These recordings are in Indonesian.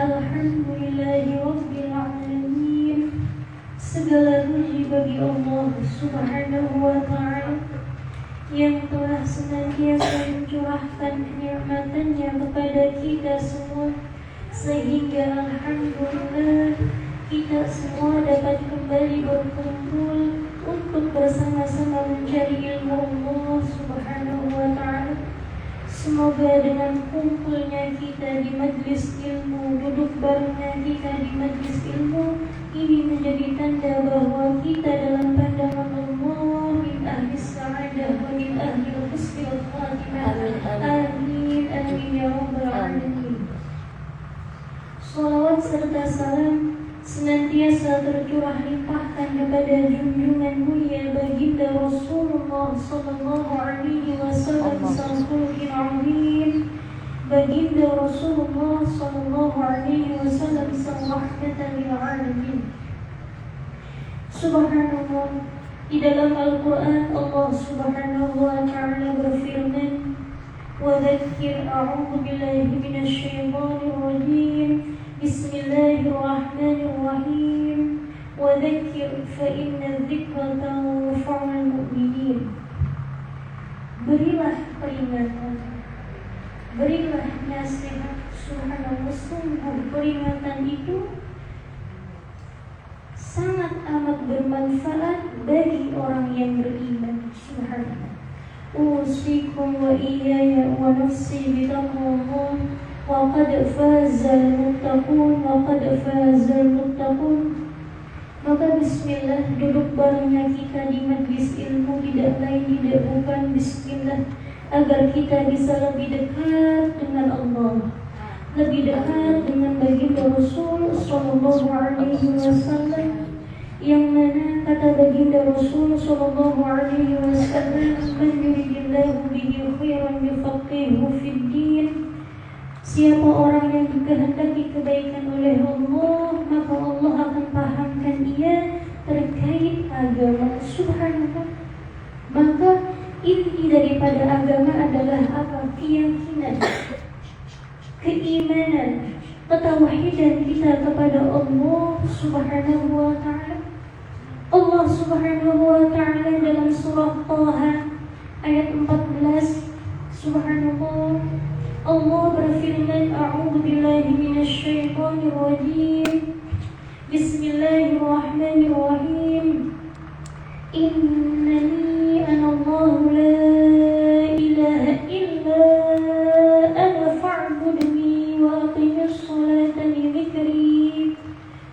Alhamdulillahi Rabbil Alamin. Segala puji bagi Allah Subhanahu wa Ta'ala yang telah senantiasa mencurahkan kenikmatan-Nya kepada kita semua, sehingga alhamdulillah kita semua dapat kembali berkumpul untuk bersama-sama mencari ilmu Allah Subhanahu wa Ta'ala. Semoga dengan kumpulnya kita di majlis ilmu, duduk barengnya kita di majlis ilmu, ini menjadi tanda bahwa kita dalam pandangan Allah min ahli sa'adah wa min ahli husnil khatimah. Amin amin ya rabbal alamin. Salawat serta salam senantiasa tercurah limpahkan kepada junjungan mulia baginda Rasulullah sallallahu alaihi wasallam sang khuluqin azim, baginda Rasulullah sallallahu alaihi wasallam sang rahmatan lil alamin. Subhanallah, di dalam Al-Qur'an Allah Subhanahu wa ta'ala berfirman, wa dzakir a'udzu billahi minasy syaithanir rajim. Bismillahirrahmanirrahim. Wa dzakir fa inna dzikra tanfa'ul mu'minin. Berilah peringatan, berilah nasihat. Subhanallah, sungguh peringatan itu sangat amat bermanfaat bagi orang yang beriman. Subhanallah. Usikum wa iyaya wa nafsi bitaqwallah wa qad fazal muttaqun wa qad fazal muttaqun. Maka bismillah, duduk barengnya kita di majlis ilmu tidak lain tidak bukan bismillah, agar kita bisa lebih dekat dengan Allah, lebih dekat dengan baginda Rasul sallallahu alaihi wasallam, yang mana kata baginda Rasul sallallahu alaihi wasallam, man yuridillahu bihi khairan yufaqihuhu fid din. Siapa orang yang dikehendaki kebaikan oleh Allah, maka Allah akan pahamkan ia terkait agama. Subhanallah. Maka inti daripada agama adalah apa? Keyakinan, keimanan, ketauhidan kita kepada Allah Subhanahu wa ta'ala. Allah Subhanahu wa ta'ala dalam surah Taha ayat 14, subhanallah, Allah berfirman, a'udzu billahi minasy syaithanir rajim. Bismillahirrahmanirrahim. Innani anallahu la ilaha illa ana fa'budni wa aqimis salata li dzikri.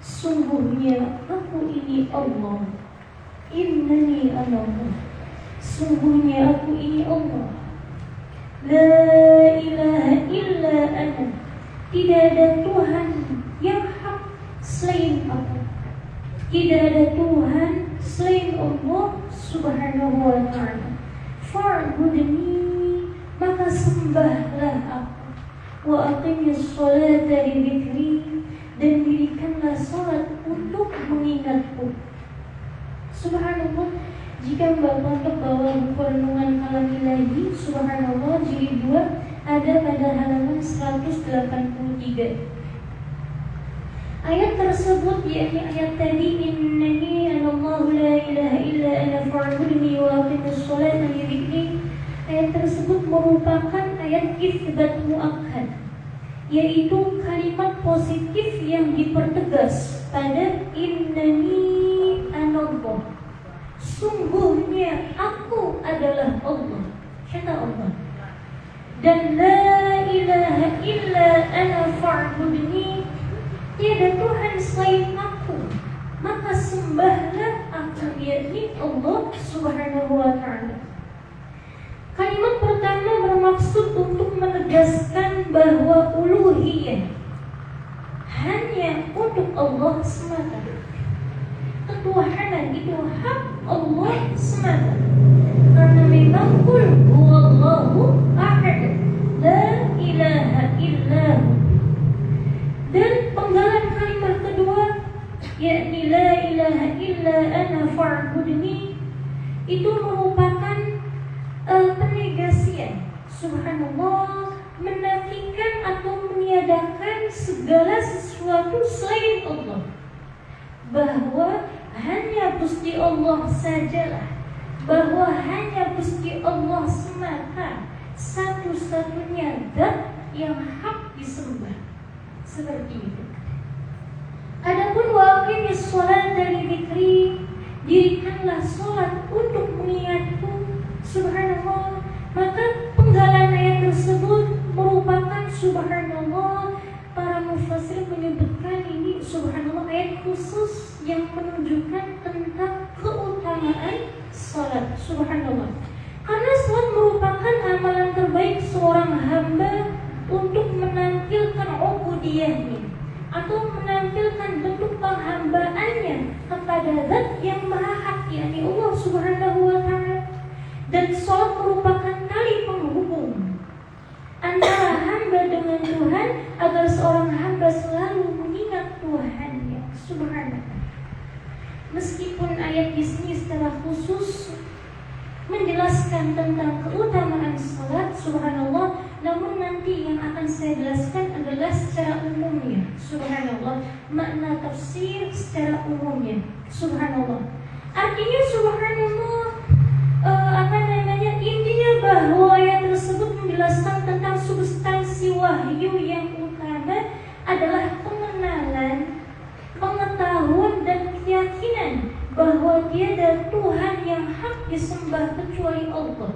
Sungguhnya aku ini Allah. Innani anallah. Sungguhnya aku ini Allah. La ilaha illa ana. Tidak ada Tuhan yang hak selain aku. Tidak ada Tuhan selain Allah Subhanahu wa ta'ala. Fa'budni, maka sembahlah aku. Wa aqimis salata li dzikri, dan dirikanlah salat untuk mengingatku. Subhanallah. Jika Bapak ke bawah buku renungan kalam ilahi, subhanallah, jilid 2 ada pada halaman 183. Ayat tersebut, yakni ayat tadi, innani anallahu la ilaha illa ana fa'budni wa aqimis salata li dzikri, ayat tersebut merupakan ayat itsbat muakkad, yaitu kalimat positif yang dipertegas pada innani anallah. Sungguhnya aku adalah Allah, kata Allah. Dan la ilaha illa ana fa'budni, tiada Tuhan selain aku, maka sembahlah aku, yakni Allah Subhanahu wa ta'ala. Kalimat pertama bermaksud untuk menegaskan bahwa uluhiyah hanya untuk Allah semata. Ketuhanan itu hak Allah semata. Karena memang qul huwallahu ahad, la ilaha illahu. Dan penggalan kalimat kedua, yakni la ilaha illa ana fa'budni, itu merupakan penegasian. Subhanallah, menafikan atau meniadakan segala sesuatu selain Allah, bahwa hanya Gusti Allah sajalah, bahwa hanya Gusti Allah semata satu-satunya zat yang hak disembah. Seperti itu. Adapun wa aqimis sholata li dzikri, dirikanlah sholat untuk mengingatku. Subhanallah. Maka penggalan ayat tersebut merupakan subhanallah. Para mufassir menyebutkan ini subhanallah ayat khusus yang menunjukkan tentang keutamaan sholat. Subhanallah. Karena sholat merupakan amalan terbaik seorang hamba untuk menampilkan ubudiyahnya atau menampilkan bentuk penghambaannya kepada zat yang maha hak, yakni Allah Subhanahu wa ta'ala. Dan sholat merupakan tali penghubung antara hamba dengan Tuhan, agar seorang hamba selalu mengingat Tuhannya. Subhanallah. Meskipun ayat di sini secara khusus menjelaskan tentang keutamaan sholat, subhanallah, namun nanti yang akan saya jelaskan adalah secara umumnya. Subhanallah, makna tafsir secara umumnya. Subhanallah. Artinya subhanallah, intinya bahwa ayat tersebut menjelaskan tentang substansi wahyu yang utama adalah pengenalan, pengetahuan dan keyakinan bahwa tiada Tuhan yang hak disembah kecuali Allah.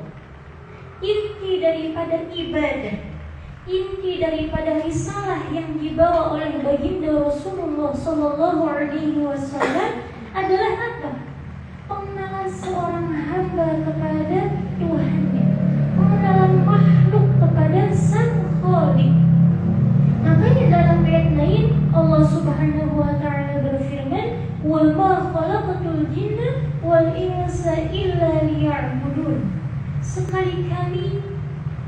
Inti daripada ibadah, inti daripada risalah yang dibawa oleh baginda Rasulullah SAW adalah apa? Pengenalan seorang hamba kepada Tuhannya, pengenalan makhluk kepada Sang Khalik. Makanya dalam ayat lain Allah Subhanahu wa ta'ala berfirman, "Wa ma khalaqatul jinna wal insa illa liya'budun." Sekali-kali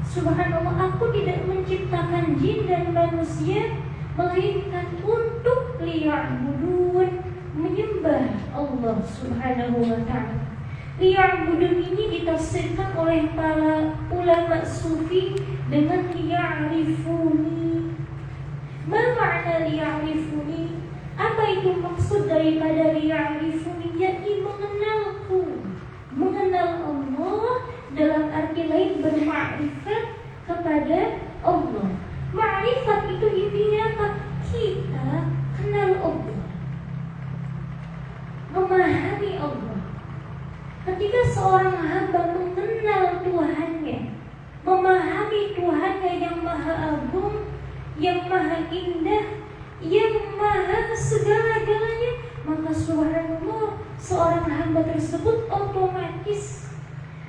subhanallah, aku tidak menciptakan jin dan manusia melainkan untuk liya'budun, menyembah Allah Subhanahu wa ta'ala. Liya'budun ini ditafsirkan oleh para ulama sufi dengan liya'rifuni. Ma makna liya'rifuni? Apa itu maksud daripada liya'rifuni? Yakni mengenalku, mengenal Allah, dalam arti lain bermakrifat kepada Allah. Makrifat itu intinya apa? Kita kenal Allah, memahami Allah. Ketika seorang hamba mengenal Tuhannya, memahami Tuhannya yang maha agung, yang maha indah, yang maha segala-galanya, maka subhanallah, seorang hamba tersebut otomatis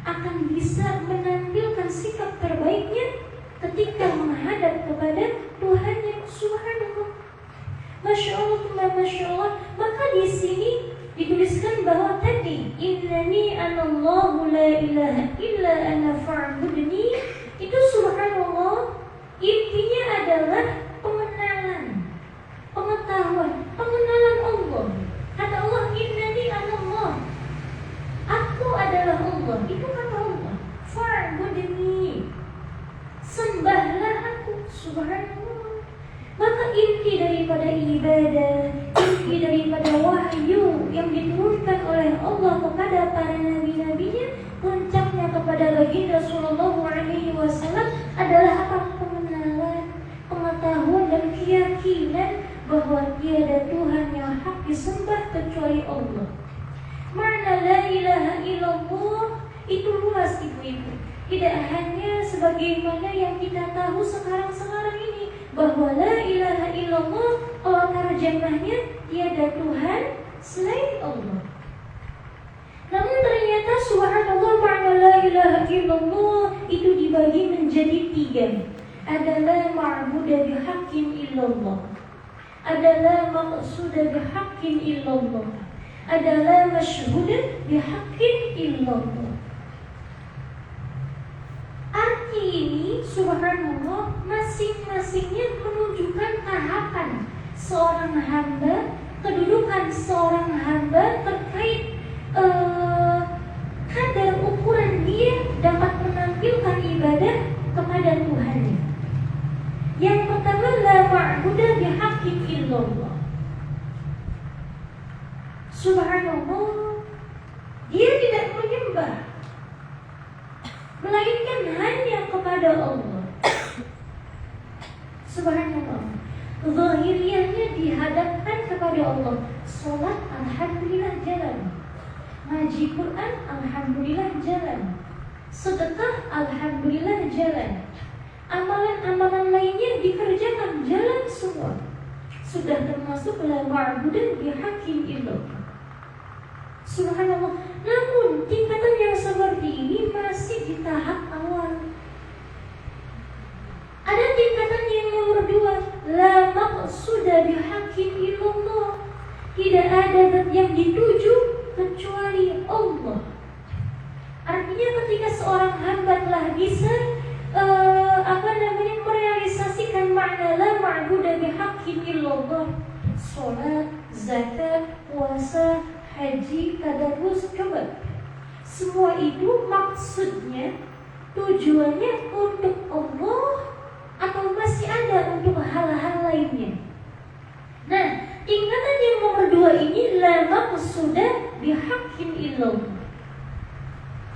akan bisa menampilkan sikap terbaiknya ketika menghadap kepada Tuhannya. Subhanallah. Masya Allah, Masya Allah. Maka di sini dituliskan bahwa tadi innani anallahu la ilaha illa ana fa'budni, itu subhanallah intinya adalah pengenalan, pengetahuan, pengenalan Allah. Kata Allah, innani anallah, aku adalah Allah. Itu kata Allah, fa'budni, sembahlah aku. Subhanallah. Maka inti daripada ibadah, inti daripada wahyu yang diturunkan oleh Allah kepada para nabi-nabinya, puncaknya kepada baginda sallallahu alaihi wasallam adalah apa? Pengenalan, pengetahuan dan keyakinan bahwa tiada Tuhan yang hak disembah kecuali Allah. Makna la ilaha illallah itu luas, ibu-ibu. Tidak hanya sebagaimana yang kita tahu sekarang ini, bahwa la ilaha illallah kalau terjemahnya tiada Tuhan selain Allah. Namun ternyata subhanallah, makna la ilaha illallah itu dibagi menjadi 3. Adalah ma'budah bihaqqin illallah, adalah maqsudah bihaqqin illallah, adalah masyhudah bihaqqin illallah. Arti ini subhanallah masing-masingnya menunjukkan tahapan seorang hamba, kedudukan seorang hamba terkait kadar ukuran dia dapat menampilkan ibadah kepada Tuhan. Yang pertama la ma'budu bihaqqin illallah. Subhanallah, dia tidak menyembah melainkan hanya kepada Allah. Subhanallah, zahiriyahnya dihadapkan kepada Allah. Salat, alhamdulillah jalan. Ngaji Quran, alhamdulillah jalan. Sedekah, alhamdulillah jalan. Amalan-amalan lainnya dikerjakan, jalan semua. Sudah termasuk la ma'budu bihaqqin illallah. Subhanallah. Namun tingkatan yang seperti ini masih di tahap awal. Ada tingkatan yang nomor 2, la maqsuda bihaqqin illallah. Tidak ada zat yang dituju kecuali Allah. Artinya ketika seorang hamba telah bisa merealisasikan makna la ma'budu bihaqqin illallah, salat, zakat, puasa, haji, tadarus, coba semua itu maksudnya, tujuannya untuk Allah atau masih ada untuk hal-hal lainnya? Nah, tingkatan yang nomor 2 ini la maqsuda bihaqqin illallah.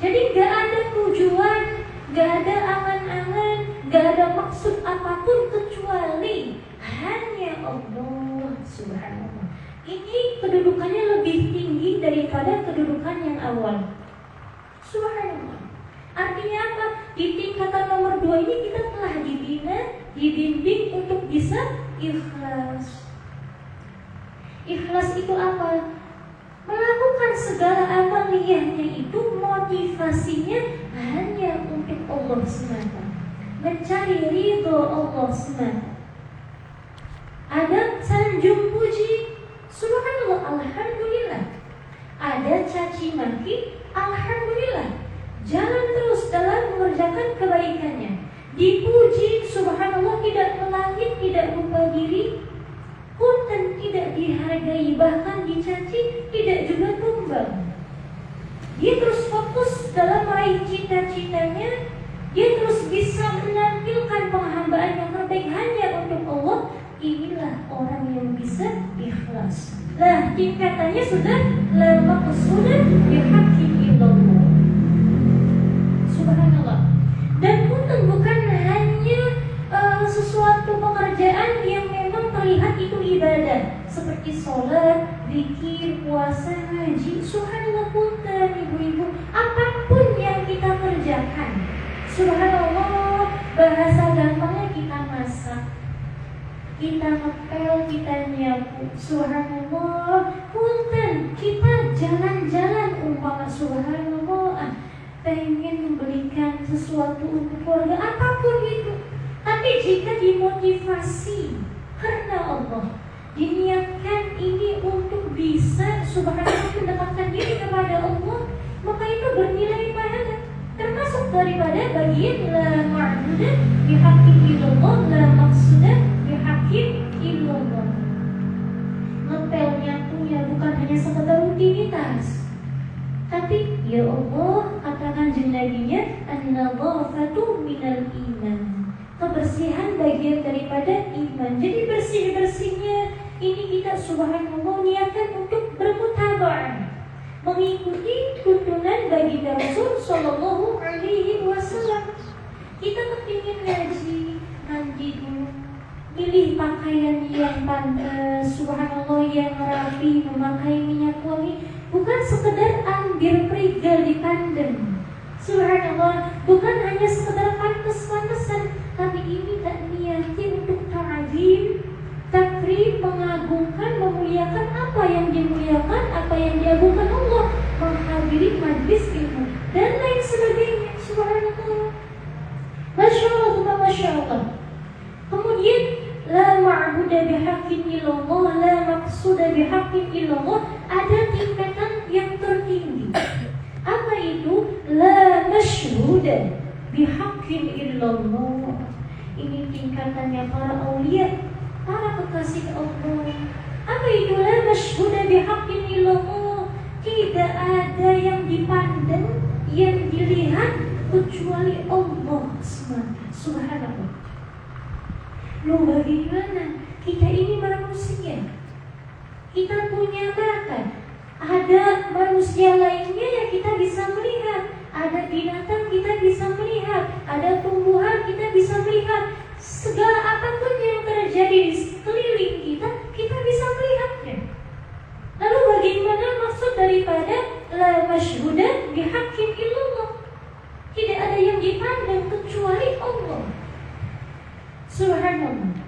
Jadi gak ada tujuan, gak ada angan-angan, gak ada maksud apapun kecuali hanya Allah Subhanallah. Ini kedudukannya lebih tinggi daripada kedudukan yang awal. Subhanallah. Artinya apa? Di tingkatan nomor 2 ini kita telah dibina, dibimbing untuk bisa ikhlas. Ikhlas itu apa? Melakukan segala amaliyahnya itu motivasinya hanya untuk Allah semata, mencari ridho Allah semata. Ada sanjung puji, subhanallah, alhamdulillah. Ada caci maki, alhamdulillah. Jalan terus dalam mengerjakan kebaikannya. Dipuji, subhanallah, tidak melangit, tidak lupa diri, punten tidak dihargai, bahkan dicaci, tidak juga tumbang. Dia terus fokus dalam meraih cita-citanya. Dia terus bisa menampilkan penghambaan yang terbaik hanya untuk Allah. Inilah orang yang bisa ikhlas. Lah, tingkatannya sudah la maqsuda bihaqqin illallah. Subhanallah. Dan punten bukan hanya sesuatu pekerjaan yang memang terlihat itu ibadah, seperti sholat, zikir, puasa, haji. Subhanallah, punten ibu-ibu, apapun yang kita kerjakan, subhanallah, bahasa gampangnya kita masak, kita ngepel, kita nyapu, subhanallah, punten kita jalan-jalan, umpama subhanallah, pengen membelikan sesuatu untuk keluarga, apapun itu. Tapi jika dimotivasi karena Allah, diniatkan ini untuk bisa subhanallah mendekatkan diri kepada Allah, maka itu bernilai pahala. Termasuk daripada bagian la ma'budu bihaqqin illallah, la maqsuda bihaqqin illallah. Ngepel nyapunya bukan hanya sekedar rutinitas, tapi ya Allah, katakan jenadinya an-nadhafatu minal iman. Kebersihan bagian daripada iman. Jadi bersih-bersihnya ini kita subhanallah niatkan untuk bermutaba'ah, mengikuti tuntunan baginda Rasul sallallahu alaihi wasallam. Kita kepingin ngaji, mandi dulu, pilih pakaian yang subhanallah yang rapi, memakai minyak wangi, bukan sekedar ambil perigal di pandem. Subhanallah, bukan hanya sekedar pantes-pantesan, tapi ini tak niati untuk ta'zim, takrim, mengagungkan, memuliakan apa yang dimuliakan, apa yang diagungkan Allah, menghadiri majlis ilmu dan lain sebagainya. Subhanallah, masya Allah, masya Allah. Kemudian la ma'budu bihaqqin illallah, la maqsuda bihaqqin illallah, ada tingkatan yang tertinggi. Apa itu? La masyhuda bihaqqin illallah. Ini tingkatannya para aulia, para kekasih Allah. Apa itu la masyhuda bihaqqin illallah? Tidak ada yang dipandang, yang dilihat kecuali Allah semata. Subhanallah. Loh bagaimana? Kita ini manusia, kita punya mata. Ada manusia lainnya yang kita bisa melihat, ada binatang kita bisa melihat, ada tumbuhan kita bisa melihat. Segala apapun yang terjadi di sekeliling kita, kita bisa melihatnya. Lalu bagaimana maksud daripada la masyhuda bihaqqin illallah? Tidak ada yang dipandang kecuali Allah. Subhanallah.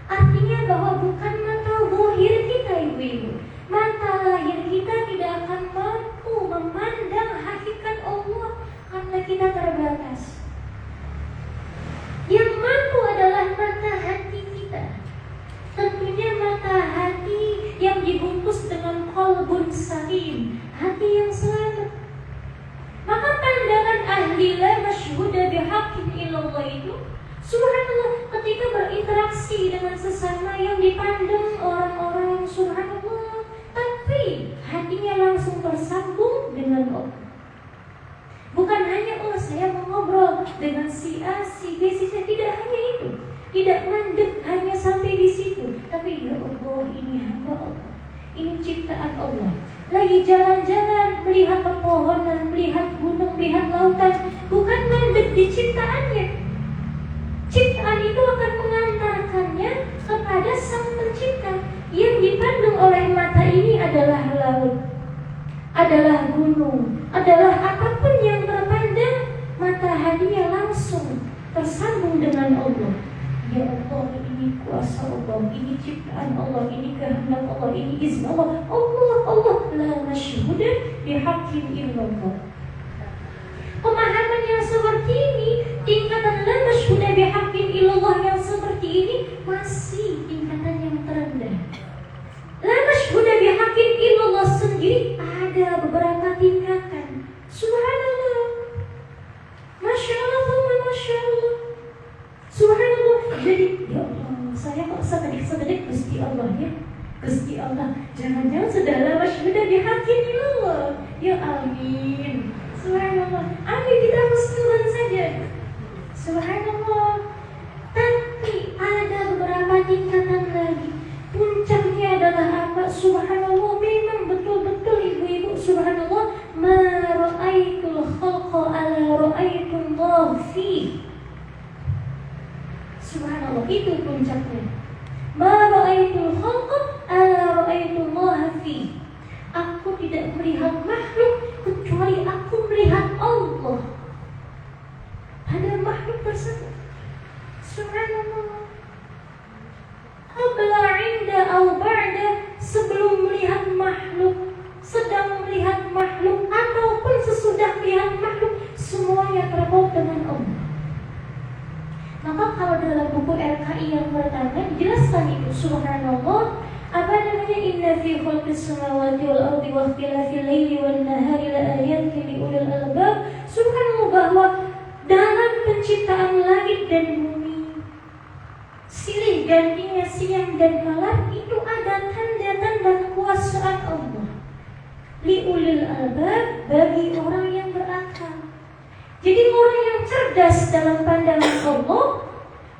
Artinya bahwa bukan mata zahir kita ibu-ibu, mata lahir kita tidak akan mampu memandang hakikat Allah karena kita terbatas. Yang mampu adalah mata hati kita. Tentunya mata hati yang dibungkus dengan qalbun salim, hati yang selamat. Maka pandangan ahli la masyhuda bihaqqin illallah itu, subhanallah, ketika berinteraksi dengan sesama yang dipandang orang-orang, subhanallah, tapi hatinya langsung tersambung dengan Allah. Bukan hanya saya mau ngobrol dengan si A, si B, si C, tidak hanya itu. Tidak mandek hanya sampai di situ, tapi ya Allah, ini hamba Allah, ini ciptaan Allah. Lagi jalan-jalan, melihat pepohonan, melihat gunung, melihat lautan, bukan mandek di ciptaannya. Ciptaan itu akan mengantarkannya kepada Sang Pencipta. Yang dipandang oleh mata ini adalah laut, adalah gunung, adalah apapun yang terpandang, mata hatinya langsung tersambung dengan Allah. Ya Allah, ini kuasa Allah, ini ciptaan Allah, ini kehendak Allah, ini izin Allah. Allah la masyhuda bihaqqin illallah. Pemahaman yang seperti ini, tingkatan la masyhuda bihaqqin illallah yang seperti ini masih tingkatan yang terendah. La masyhuda bihaqqin illallah sendiri ada beberapa tingkatan. Subhanallah, Masya Allah, Masya Allah, subhanallah. Jadi ya Allah, saya kok sekedik-sekedik Gusti Allah ya, Gusti Allah, jangan-jangan sudah la masyhuda bihaqqin illallah. Ya amin, subhanallah. Amin, kita husnudzon saja. Subhanallah. Tapi ada beberapa tingkatan lagi. Puncaknya adalah apa? Subhanallah, memang betul-betul ibu-ibu, subhanallah, ma ra'aitul khalqa ala ra'aitullah fi. Subhanallah, itu puncaknya. Ma ra'aitul khalqa ala ra'aitullah fi. Aku tidak melihat makhluk kecuali aku melihat Allah pada makhluk tersebut. Subhanallah. Qabla, inda, au ba'da, sebelum melihat makhluk, sedang melihat makhluk, ataupun sesudah melihat makhluk, semuanya terpaut dengan Allah. Maka kalau dalam buku RKI yang pertama dijelaskan itu, subhanallah, apa namanya, inna fi khalqis samawati wal ardi wa ikhtilafil laili wan nahari la ayatin li ulil albab. Subhanallah, bahwa dalam penciptaan langit dan bumi, silih gantinya siang dan malam, itu ada tanda-tanda kekuasaan Allah. Li ulil albab, bagi orang yang berakal. Jadi orang yang cerdas dalam pandangan Allah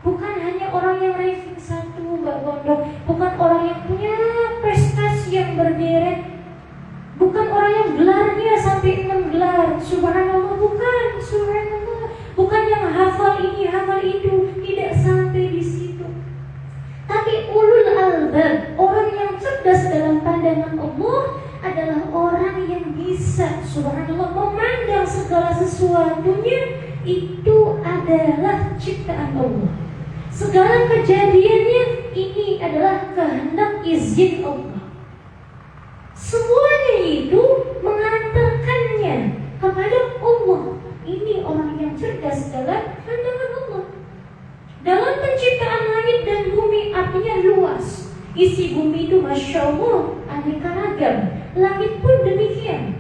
bukan hanya orang yang ranking 1, Mbak Gondok, bukan orang yang punya prestasi yang berderet, bukan orang yang gelarnya sampai 6 gelar, subhanallah, bukan, subhanallah, bukan yang hafal ini, hafal itu, tidak sampai di situ. Tapi ulul albab, orang yang cerdas dalam pandangan Allah, adalah orang yang bisa, subhanallah, memandang segala sesuatunya itu adalah ciptaan Allah. Segala kejadiannya ini adalah kehendak izin Allah. Semuanya itu mengantarkannya kepada Allah. Ini orang yang cerdas dalam pandangan Allah. Dalam penciptaan langit dan bumi, artinya luas. Isi bumi itu masya Allah aneka ragam. Langit pun demikian.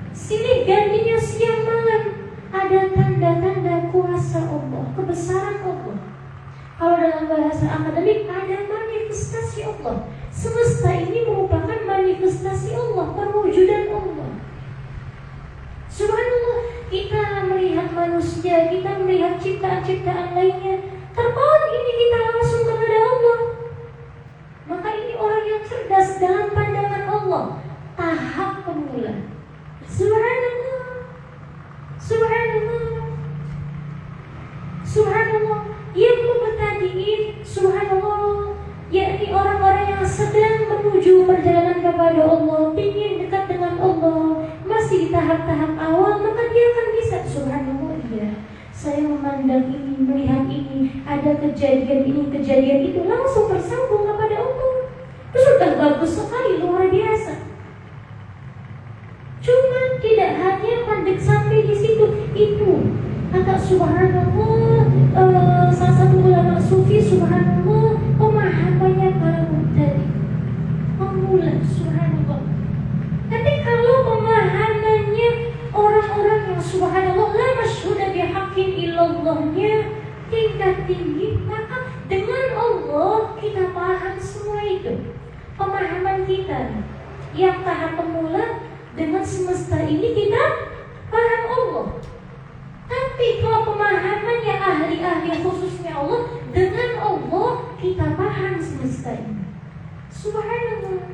Silih gantinya siang malam, ada tanda-tanda kuasa Allah, kebesaran Allah. Kalau dalam bahasa akademik ada manifestasi Allah. Semesta ini merupakan manifestasi Allah, perwujudan Allah. Subhanallah, kita melihat manusia, kita melihat ciptaan-ciptaan lainnya, terpaut ini kita langsung menghadap Subhanallah, yang mubtadi'in, subhanallah, yakni orang-orang yang sedang menuju perjalanan kepada Allah, ingin dekat dengan Allah, masih di tahap-tahap awal, maka dia akan bisa, subhanallah, iya, saya memandang ini, melihat ini, ada kejadian ini, kejadian itu, langsung tersambung kepada Allah. Itu sudah bagus sekali, luar biasa. Cuma tidak hanya mandek sampai di situ. Itu kata subhanallah, salah satu ulama sufi, subhanallah, pemahamannya para mubtadi, pemula, subhanallah. Tapi kalau pemahamannya orang-orang yang subhanallah la masyhuda bihaqqin illallahnya tingkat tinggi, maka dengan Allah kita paham semua itu. Pemahaman kita yang tahap pemula, dengan semesta ini kita paham Allah. Tapi kalau pemahaman yang ahli-ahli khususnya Allah, dengan Allah kita paham semesta ini. Subhanallah,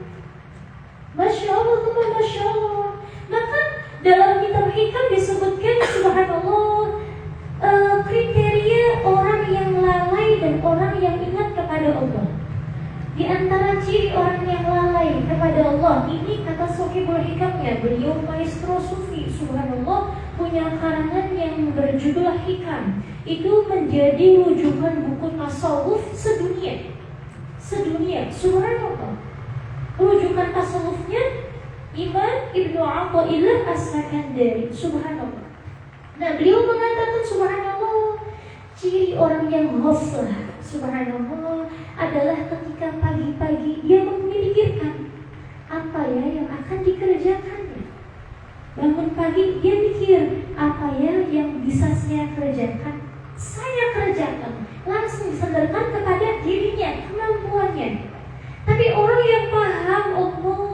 Masya Allah, Masya Allah. Maka dalam kitab hikam disebutkan subhanallah, kriteria orang yang lalai dan orang yang ingat kepada Allah. Di antara ciri orang yang lalai kepada Allah, ini kata Sohibul Hikamnya, beliau maestro sufi, subhanallah, punya karangan yang berjudul Hikam. Itu menjadi rujukan buku tasawuf sedunia, subhanallah. Rujukan tasawufnya Imam Ibnu Athaillah As-Sakandari, subhanallah. Nah, beliau mengatakan subhanallah, ciri orang yang ghaflah, subhanallah, adalah ketika pagi-pagi dia memikirkan apa ya yang akan dikerjakannya. Bangun pagi dia mikir apa ya yang bisa saya kerjakan, langsung disadarkan kepada dirinya, kemampuannya. Tapi orang yang paham Allah,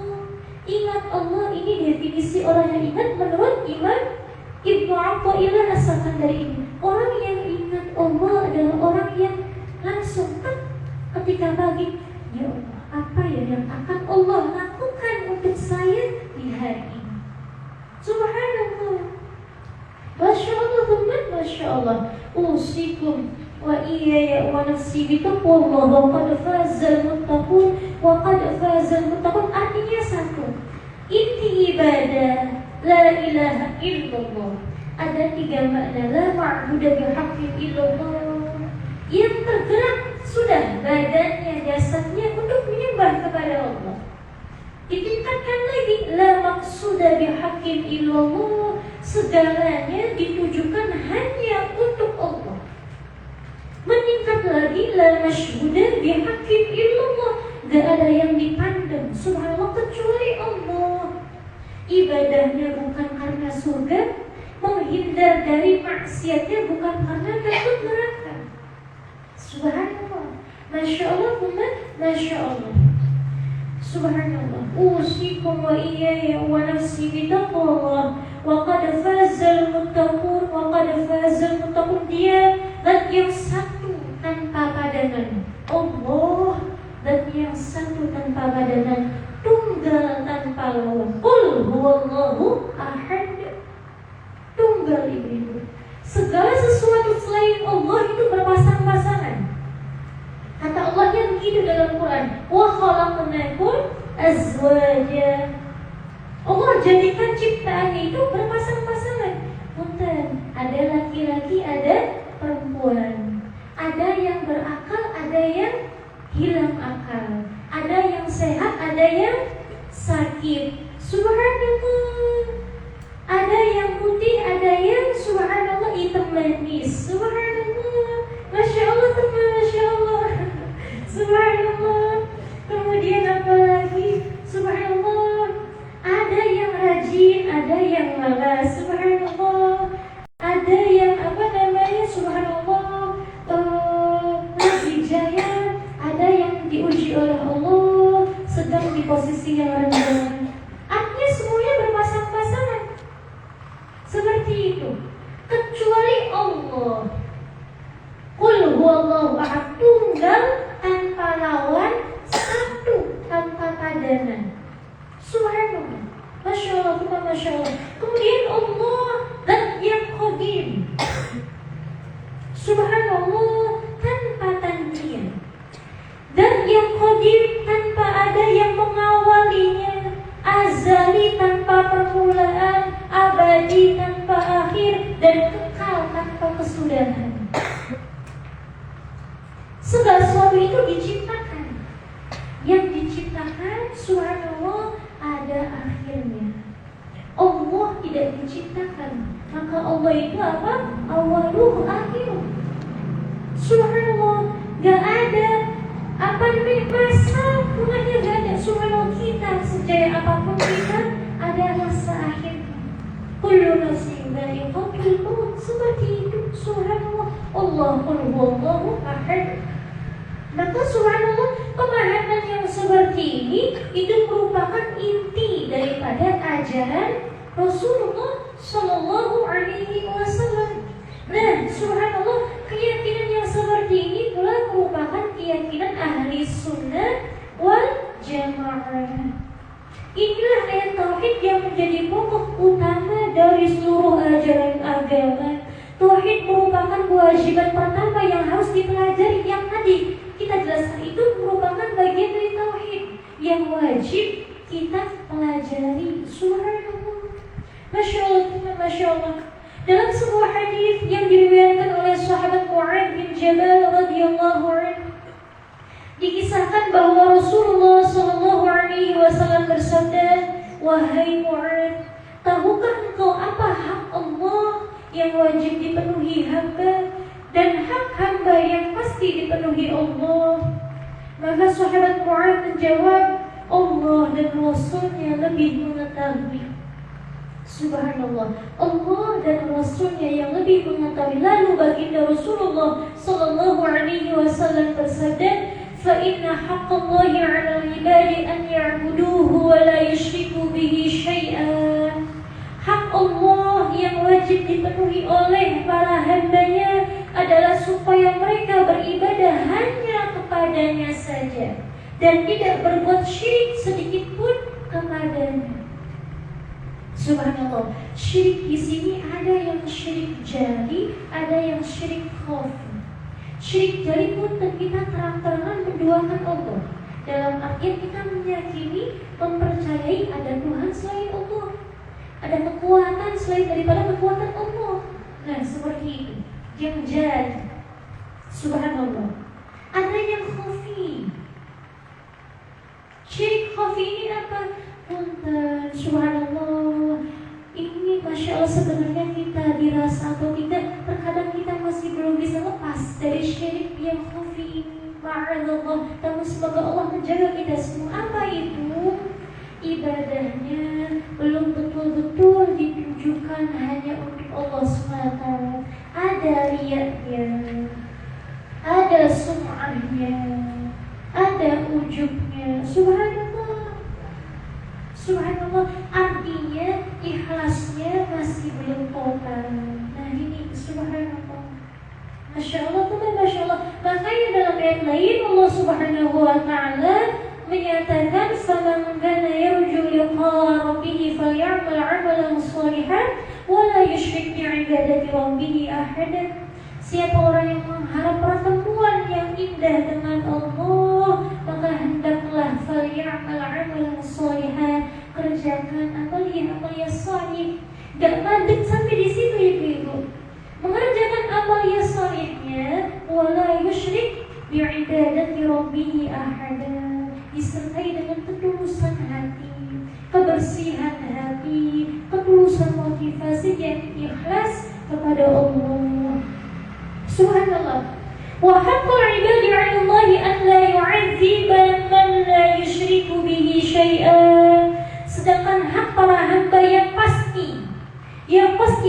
ingat Allah, ini definisi orang yang ingat menurut Imam Ibnu Athaillah As-Sakandari ini. Orang yang ingat Allah adalah orang yang langsung ketika pagi, ya Allah, apa ya yang akan Allah lakukan untuk saya di hari ini. Subhanallah, Masya Allah, Masya Allah. Usikum wa iyaya wa nafsi bitaqwallah wa qad fazal muttaqun wa qad fazal muttaqun. Artinya satu, inti ibadah la ilaha illallah. Ada tiga makna, la ma'budu bihaqqin illallah. Yang tergerak sudah badannya, jasadnya untuk menyembah kepada Allah. Ditingkatkan lagi, la maqsuda bihaqqin illallah. Segalanya ditujukan hanya untuk Allah. Meningkat lagi, la masyhuda bihaqqin illallah. Gak ada yang dipandang, subhanallah, kecuali Allah. Ibadahnya bukan karena surga, menghindar dari maksiatnya bukan karena takut neraka. Subhanallah, Masya Allah, Masya Allah. Subhanallah. Usikum wa iyaya wa nafsi bitaqwallah wa qad fazal muttaqun wa qad fazal muttaqun. Dia zat yang satu tanpa padanan, Allah, zat yang satu tanpa padanan, tunggal tanpa lawan. Qul huwallahu ahad, tunggal itu. Segala sesuatu selain Allah itu berpasang-pasangan. Kata Allahnya begitu dalam Quran, wa khalaqnakum azwaja. Allah jadikan ciptaannya itu berpasang-pasangan. Punten, ada laki-laki, ada perempuan. Ada yang berakal, ada yang hilang akal. Ada yang sehat, ada yang sakit. Subhanallah. Ada yang putih, ada yang subhanallah hitam manis. Subhanallah, Masya Allah, Masya Allah. Subhanallah. Kemudian apa lagi? Subhanallah. Ada yang rajin, ada yang malas. Subhanallah. Ada yang subhanallah, lebih jaya. Ada yang diuji oleh Allah, sedang di posisi yang rendah. Artinya semuanya berpasang-pasangan. Seperti itu, kecuali Allah. Qul huwallahu ahad, tunggal tanpa lawan, satu tanpa padanan. Subhanallah, Masya Allah, Masya Allah. Kemudian Allah, zat yang qadim. Subhanallah, abadi tanpa permulaan, abadi tanpa akhir, dan kekal tanpa kesudahan. Segala sesuatu itu diciptakan. Yang diciptakan, subhanallah, ada akhirnya. Allah tidak diciptakan, maka Allah itu apa? Awaluh akhir. Subhanallah, gak ada apa namanya masa mulanya, gak ada. Subhanallah, kita sejaya apapun kita ada masa akhirnya. Kullu nafsin dha'iqatul maut, seperti itu. Subhanallah, Allahul huwallahu ahad. Maka subhanallah, pemahaman yang seperti ini itu merupakan inti daripada ajaran Rasulullah Shallallahu Alaihi Wasallam. Nah, subhanallah, keyakinan yang seperti ini pula merupakan keyakinan ahli sunnah wal jamaah. Inilah ayat tauhid yang menjadi pokok utama dari seluruh ajaran agama. Tauhid merupakan kewajiban pertama yang harus dipelajari. Yang tadi kita jelaskan itu merupakan bagian dari tauhid yang wajib kita pelajari. Subhanallah, masya Allah, masya Allah. Dalam sebuah hadis yang diriwayatkan oleh sahabat Mu'adz bin Jabal radhiyallahu anhu, dikisahkan bahwa Rasulullah sallallahu alaihi wasallam bersabda, "Wahai Mu'adz, tahukah engkau apa hak Allah yang wajib dipenuhi hamba dan hak hamba yang pasti dipenuhi Allah?" Maka sahabat Mu'adz menjawab, "Allah dan Rasulnya lebih mengetahui." Subhanallah, Allah dan Rasulnya yang lebih mengetahui. Lalu baginda Rasulullah sallallahu alaihi wasallam bersabda, "Fa inna haqqallahi 'alal 'ibadi an ya'buduhu wa la yusyriku bihi syai'an." Hak Allah yang wajib dipenuhi oleh para hambanya adalah supaya mereka beribadah hanya kepadanya saja dan tidak berbuat syirik sedikit pun kepadanya. Subhanallah, syirik di sini ada yang syirik jari, ada yang syirik khafi. Syirik jari pun kita terang-terangan menduakan Allah. Dalam artian kita meyakini, mempercayai ada Tuhan selain Allah, ada kekuatan selain daripada kekuatan Allah. Nah, seperti itu yang jari. Subhanallah. Ada yang khafi. Syirik khafi ini apa? Punten, subhanallah. Ini masya Allah, sebenarnya kita dirasa atau tidak, terkadang kita masih belum bisa lepas dari syirik yang khafi ini. Ma'adallah. Namun semoga Allah menjaga kita semua. Apa itu? Ibadahnya belum betul-betul ditujukan hanya untuk Allah SWT. Ada riyaknya, ada sum'ahnya, ada ujubnya. Subhanallah. Subhanallah, artinya ikhlasnya masih belum total. Nah ini subhanallah, masya Allah, masya Allah. Makanya dalam ayat lain Allah Subhanahu wa ta'ala menyatakan, "Faman kana yarju liqa'a rabbih faly'amal 'amalan shalihan wa la yusyrik bi'ibadati rabbih ahada." Siapa orang yang mengharap pertemuan yang indah dengan Allah, maka hendaklah faly'amal 'amalan shalihan, kerjakan amalia salih. Gak mandek sampai di situ ibu-ibu. Mengerjakan amalia salihnya, wala yusyrik bi'ibadati rabbih ahada, disertai dengan ketulusan hati, kebersihan hati, ketulusan motivasi yang ikhlas kepada Allah. Subhanallah. Wa haqqul ibadi 'ala Allah an la yu'adziba man la yusyriku bihi syai'an. Sedangkan hak para hamba yang pasti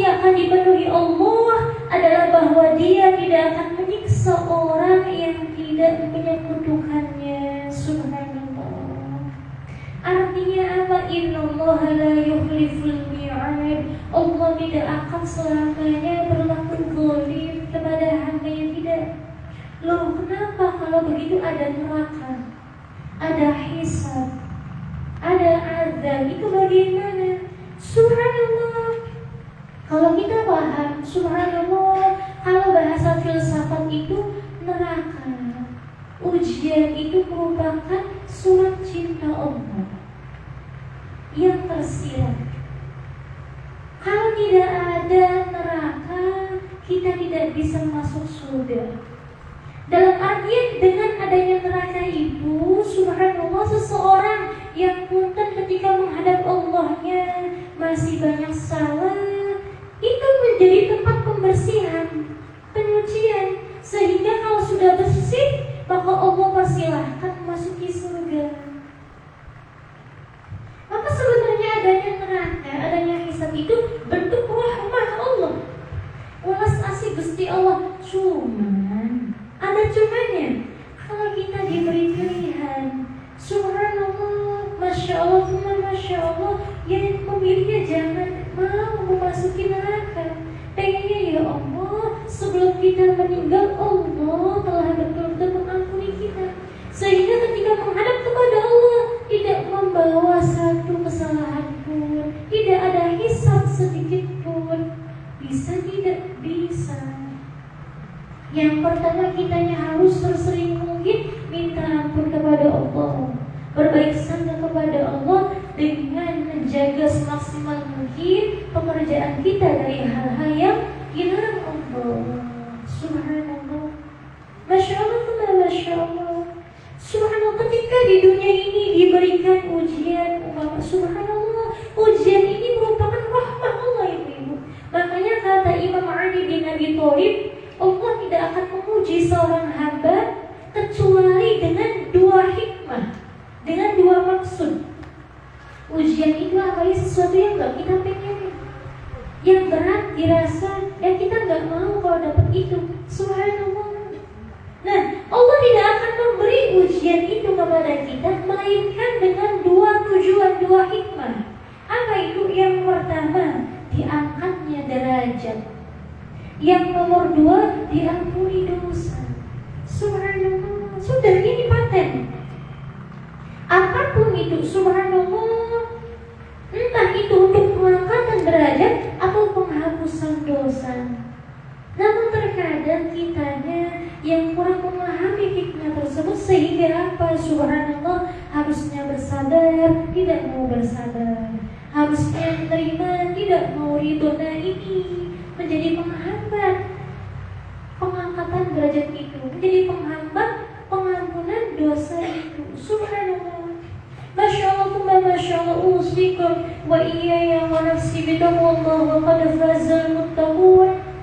akan dipenuhi Allah adalah bahwa Dia tidak akan menyiksa orang yang tidak menyekutukannya. Subhanallah. Artinya apa? Innallaha la yukhliful mi'ad. Allah tidak akan selamanya berlaku zalim kepada hamba yang tidak. Loh, kenapa? Kalau begitu ada neraka, ada hisab, ada azab, itu bagaimana? Subhanallah. Kalau kita paham, subhanallah, kalau bahasa filsafat itu neraka, ujian itu merupakan surat cinta Allah yang tersirat. Kalau tidak ada neraka, kita tidak bisa masuk surga. Dalam artian dengan adanya neraka itu, subhanallah, seseorang yang punten ketika menghadap Allahnya masih banyak salah, itu menjadi tempat pembersihan, penyucian, sehingga kalau sudah bersih, maka Allah persilahkan masuki surga. Maka sebenarnya adanya neraka, adanya hisab itu bentuk rahmah Allah, welas asih Gusti Allah. Cuman ada cumannya. Kalau kita diberi pilihan, subhanallah, masya Allah, masya Allah, yang memilihnya jangan mau memasuki neraka. Pengennya ya Allah, sebelum kita meninggal, Allah telah betul-betul mengampuni kita, sehingga ketika menghadap kepada Allah tidak membawa satu kesalahan pun, tidak ada hisab sedikit pun. Bisa tidak? Bisa. Yang pertama, kitanya harus sesering mungkin minta ampun kepada Allah, berbaik sangka kepada Allah dengan menjaga semaksimal mungkin pekerjaan kita dari hal-hal yang dilarang Allah. Subhanallah, masya Allah, masya Allah. Subhanallah, ketika di dunia ini diberikan ujian, subhanallah, ujian ini merupakan rahmah Allah, ibu-ibu. Makanya kata Imam Ali bin Abi Thalib, Allah tidak akan memuji seorang hamba kecuali dengan dua hikmah, dengan dua maksud. Ujian itu apa? Sesuatu yang gak kita pengen, yang berat dirasa, yang kita gak mau kalau dapat itu. Subhanallah. Nah, Allah tidak akan memberi ujian itu kepada kita melainkan dengan dua tujuan, dua hikmah. Apa itu? Yang pertama, diangkatnya derajat. Yang nomor dua, diampuni dosa. Subhanallah. Sudah, ini paten. Apapun itu, subhanallah, entah itu untuk pengangkatan derajat atau penghapusan dosa. Namun terkadang kitanya yang kurang memahami hikmah tersebut, sehingga apa? Subhanallah, harusnya bersabar, tidak mau bersabar. Harusnya menerima, tidak mau ridho. Nah, ini menjadi penghambat pengangkatan derajat itu, menjadi penghambat pengampunan dosa itu. Subhanallah, masya Allah, masya Allah. Usikum wa iyaya wa nafsi bitaqwallah wa qad fazal muttaqun.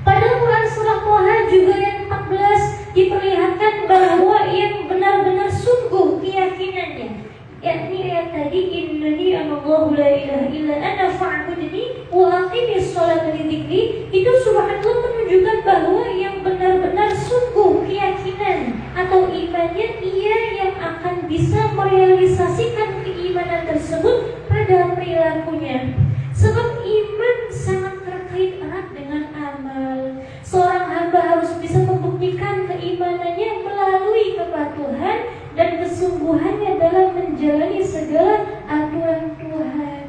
Pada Quran surah Thaha juga yang 14 diperlihatkan bahwa yang benar-benar sungguh keyakinannya, yakni ayat tadi, innani anallahu la ilaha illa ana fa'budni wa aqimis sholata li dzikri. Itu subhanallah menunjukkan bahwa yang benar-benar sungguh keyakinan atau imannya, ia yang akan bisa merealisasikan keimanan tersebut pada perilakunya. Sebab iman sangat terkait erat dengan amal. Seorang hamba harus bisa membuktikan keimanannya melalui kepatuhan dan kesungguhannya dalam menjalani segala aturan Tuhan.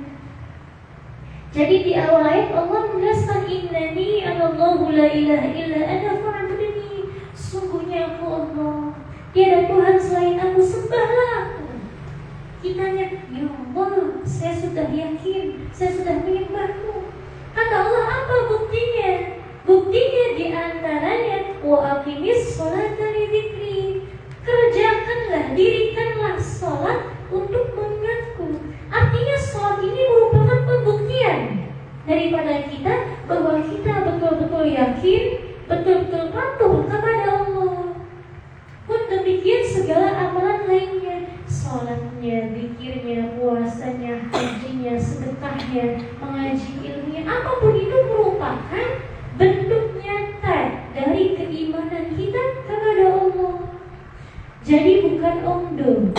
Jadi di awal ayat Allah menjelaskan, innani anallahu la ilaha illa ana fa'budni. Sungguhnya aku Allah, tiada Tuhan selain aku, sembahlah aku. Kitanya, ya Allah, saya sudah yakin, saya sudah menyembahmu. Kata Allah, apa buktinya? Buktinya diantaranya, wa aqimis sholata li dzikri. Kerjakanlah, dirikanlah sholat untuk mengingatku. Artinya sholat ini merupakan pembuktian daripada kita bahwa kita betul-betul yakin, betul-betul patuh kepada Allah. Pun demikian segala amalan lainnya, sholatnya, zikirnya, puasanya, hajinya, sedekahnya, mengaji ilmunya, apapun itu merupakan bentuk nyata dari keimanan kita kepada Allah. Jadi bukan omong,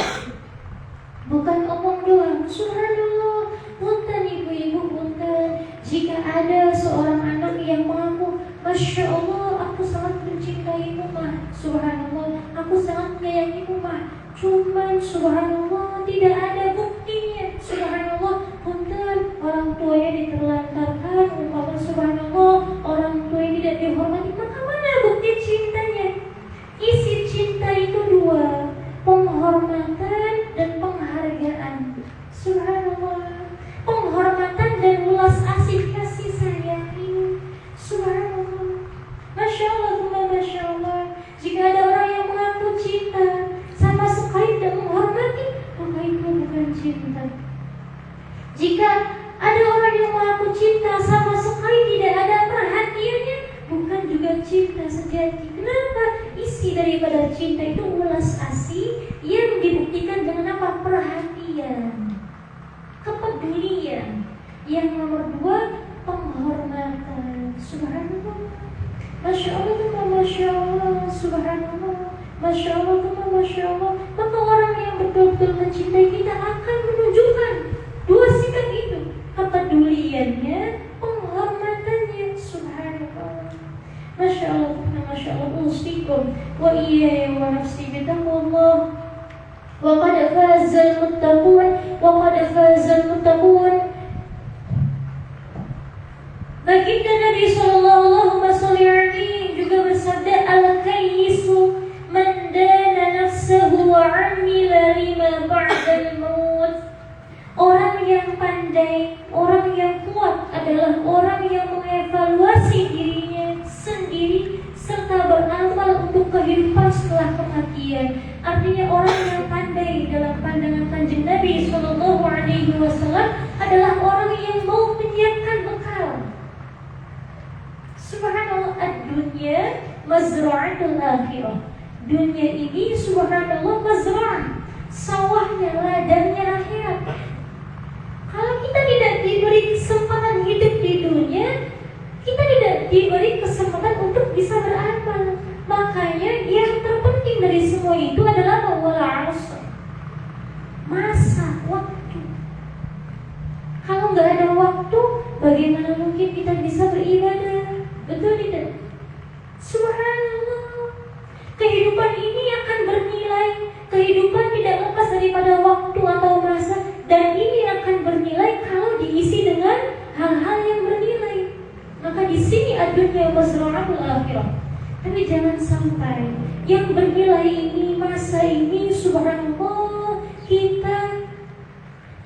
bukan omong doang. Subhanallah, punten ibu-ibu, punten. Jika ada seorang anak yang mengaku, masya Allah, aku sangat mencintaimu mah, subhanallah, aku sangat menyayangimu mah, cuman subhanallah tidak ada buktinya. Subhanallah, punten, orang tuanya diterlantarkan, umpama subhanallah, orang tuanya tidak dihormati, maka mana bukti cintanya? Isi cinta itu dua, penghormatan dan penghargaan. Subhanallah, daripada cinta itu ulas asih yang dibuktikan dengan apa? Perhatian, kepedulian. Yang nomor dua, penghormatan. Subhanallah, Masya Allah, Masya Allah, Subhanallah, Masya Allah, Masya Allah. Maka orang yang betul-betul mencintai kita akan menunjukkan dua sikap itu, kepeduliannya, penghormatannya. Subhanallah, Masya Allah, Masya Allah. Usikum wa iyaya wa nafsi bitaqwallah. Wa qad fazal muttaqun, wa qad fazal muttaqun. Baginda Nabi sallallahu alaihi juga bersabda, al-kayyisu man dana nafsahu wa 'amila lima ba'dal maut. Orang yang pandai, orang yang kuat adalah orang yang mengevaluasi dirinya sendiri serta beramal untuk kehidupan setelah kematian. Artinya orang yang pandai dalam pandangan Kanjeng Nabi sallallahu alaihi wasallam adalah orang yang mau menyiapkan bekal. Subhanallah, ad-dunya mazra'atul akhirah. Dunia ini subhanallah mazra'ah, sawahnya, ladangnya akhirat. Kalau kita tidak diberi kesempatan hidup di dunia, kita tidak diberi kesempatan untuk bisa beramal. Makanya yang terpenting dari semua itu adalah wal 'asr, masa, waktu. Kalau nggak ada waktu, bagaimana mungkin kita bisa beribadah? Betul tidak? Subhanallah, kehidupan ini akan bernilai. Kehidupan tidak lepas daripada waktu atau masa, dan ini akan bernilai kalau diisi dengan hal-hal yang bernilai. Maka di sini ad-dunya mazra'atul akhirah. Tapi jangan sampai yang bernilai ini, masa ini, subhanallah, kita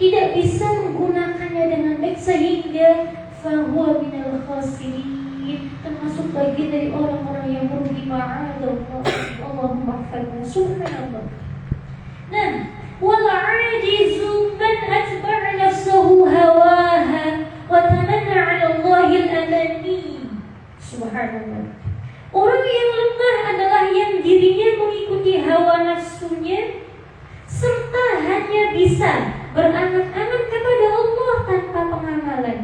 tidak bisa menggunakannya dengan baik sehingga fahuwa minal khasirin, termasuk bagian dari orang-orang yang merugi. Ma'adallah, Allahumma hafadna. Subhanallah. Nah, wal 'ajizu man atba'a nafsahu hawaha wa tamanna 'ala Allahil amani. Subhanallah. Orang yang lemah adalah yang dirinya mengikuti hawa nafsunya serta hanya bisa berangan-angan kepada Allah tanpa pengamalan.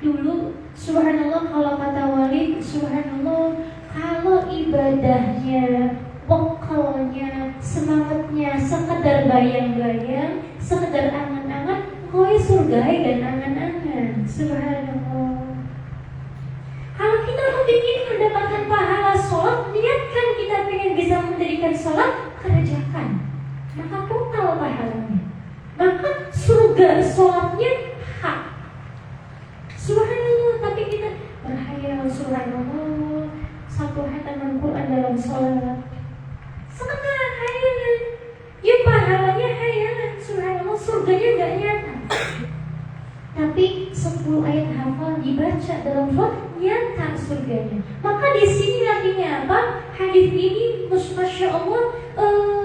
Dulu subhanallah, kalau kata Walid, subhanallah, kalau ibadahnya, bekalnya, semangatnya sekedar bayang-bayang, sekedar angan-angan, koi surgai dan angan-angan. Subhanallah. Kalau kita ingin mendapatkan pahala sholat, niatkan kita ingin bisa mendirikan sholat, kerjakan, maka total pahalanya, maka surga sholatnya hak. Subhanallah. Tapi kita berhayal, subhanallah, satu hataman Quran dalam sholat, setengah hayalan, ya pahalanya hayalan, subhanallah, surganya gak nyata. Tapi 10 ayat hafal dibaca dalam sholat, nyata surganya. Maka di sini artinya apa? Hadis ini masya Allah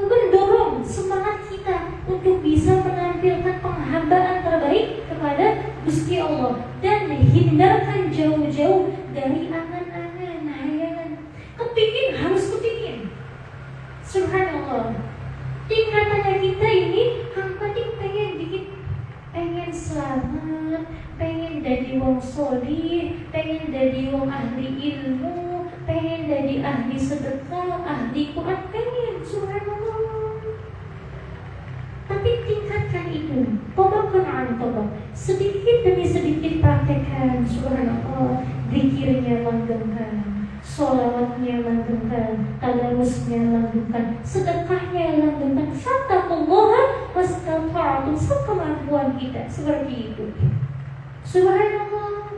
mendorong semangat kita untuk bisa menampilkan penghambaan terbaik kepada Gusti Allah dan hindarkan jauh-jauh dari angan-angan, hayalan. Kepingin harus kepingin. Subhanallah. Tingkatannya kita ini penting pengen dikit, pengen selamat, pengen jadi wong solih, pengen jadi wong ahli ilmu, pengen jadi ahli sedekah, ahli Quran, pengen, subhanallah. Tapi tingkatkan itu, tobakan tobak, sedikit demi sedikit praktekkan, subhanallah. Zikirnya langgengkan, sholawatnya langgengkan, tadarusnya langgengkan, sedekahnya langgengkan, fattaqullaha mastata'tum, sekemampuan kita, seperti itu. Subhanallah.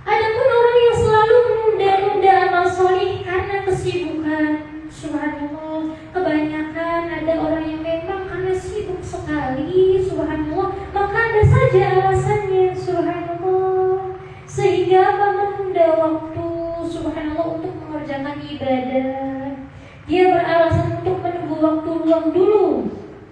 Adapun orang yang selalu menunda-nunda amal solih karena kesibukan, subhanallah, kebanyakan ada orang yang memang karena sibuk sekali, subhanallah, maka ada saja alasannya, subhanallah, sehingga apa, menunda waktu, subhanallah, untuk mengerjakan ibadah. Dia beralasan untuk menunggu waktu luang dulu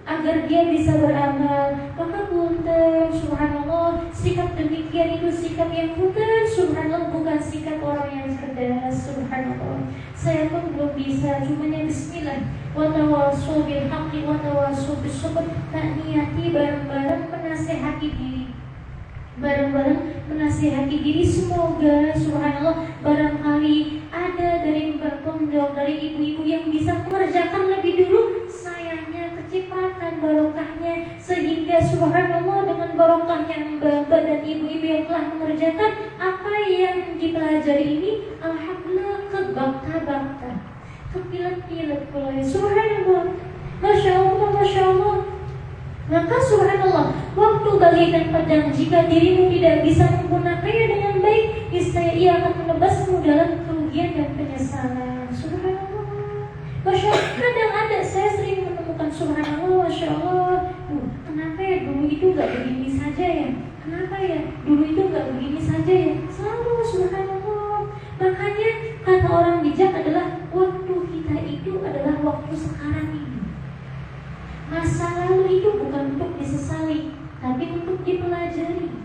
agar dia bisa beramal, maka punten, subhanallah. Sikap demikian itu sikap yang punten, subhanallah, bukan sikap orang yang cerdas, subhanallah. Saya pun belum bisa, cuman yang bismillah. Wa tawassaw bil haqqi wa tawassaw bis sabr. Tak niati bareng-bareng menasehati diri. Bareng-bareng menasihati diri, semoga subhanallah barangkali ada dari mbak pondok, dari ibu-ibu yang bisa mengerjakan lebih dulu, sayangnya kecepatan barokahnya, sehingga subhanallah dengan barokahnya mbak dan ibu-ibu yang telah mengerjakan apa yang dipelajari ini, alhamdulillah kebakta-bakta, kepilat-pilat pula, subhanallah, masya Allah, masya Allah. Maka subhanallah, waktu bagaikan pedang, jika dirimu tidak bisa menggunakannya dengan baik, niscaya ia akan menebasmu dalam kerugian dan penyesalan. Subhanallah, masya Allah. Kadang ada, saya sering menemukan subhanallah, masya Allah, kenapa ya dulu itu gak begini saja ya, kenapa ya dulu itu gak begini saja ya, selalu subhanallah. Makanya kata orang bijak adalah, waktu kita itu adalah waktu sekarang ini. Masa lalu itu bukan untuk disesali, tapi untuk dipelajari.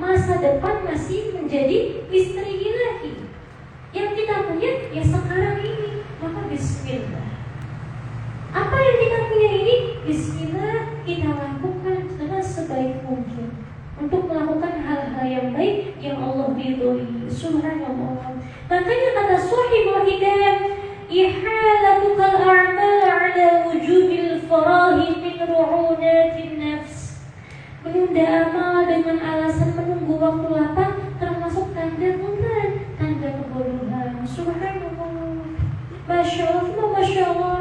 Masa depan masih menjadi misteri ilahi. Yang kita punya ya sekarang ini. Maka bismillah. Apa yang kita punya ini, bismillah, kita lakukan dengan sebaik mungkin untuk melakukan hal-hal yang baik yang Allah ridhoi. Subhanallah. Makanya kata Shahihul Hidayah, ihalatukal a'mal ala wujubil farahi min ru'unatin nafs. Menunda amal dengan alasan menunggu waktu lapang termasuk tanda mungkar, tanda kebodohan. Subhanallah. Masya Allah, masya Allah.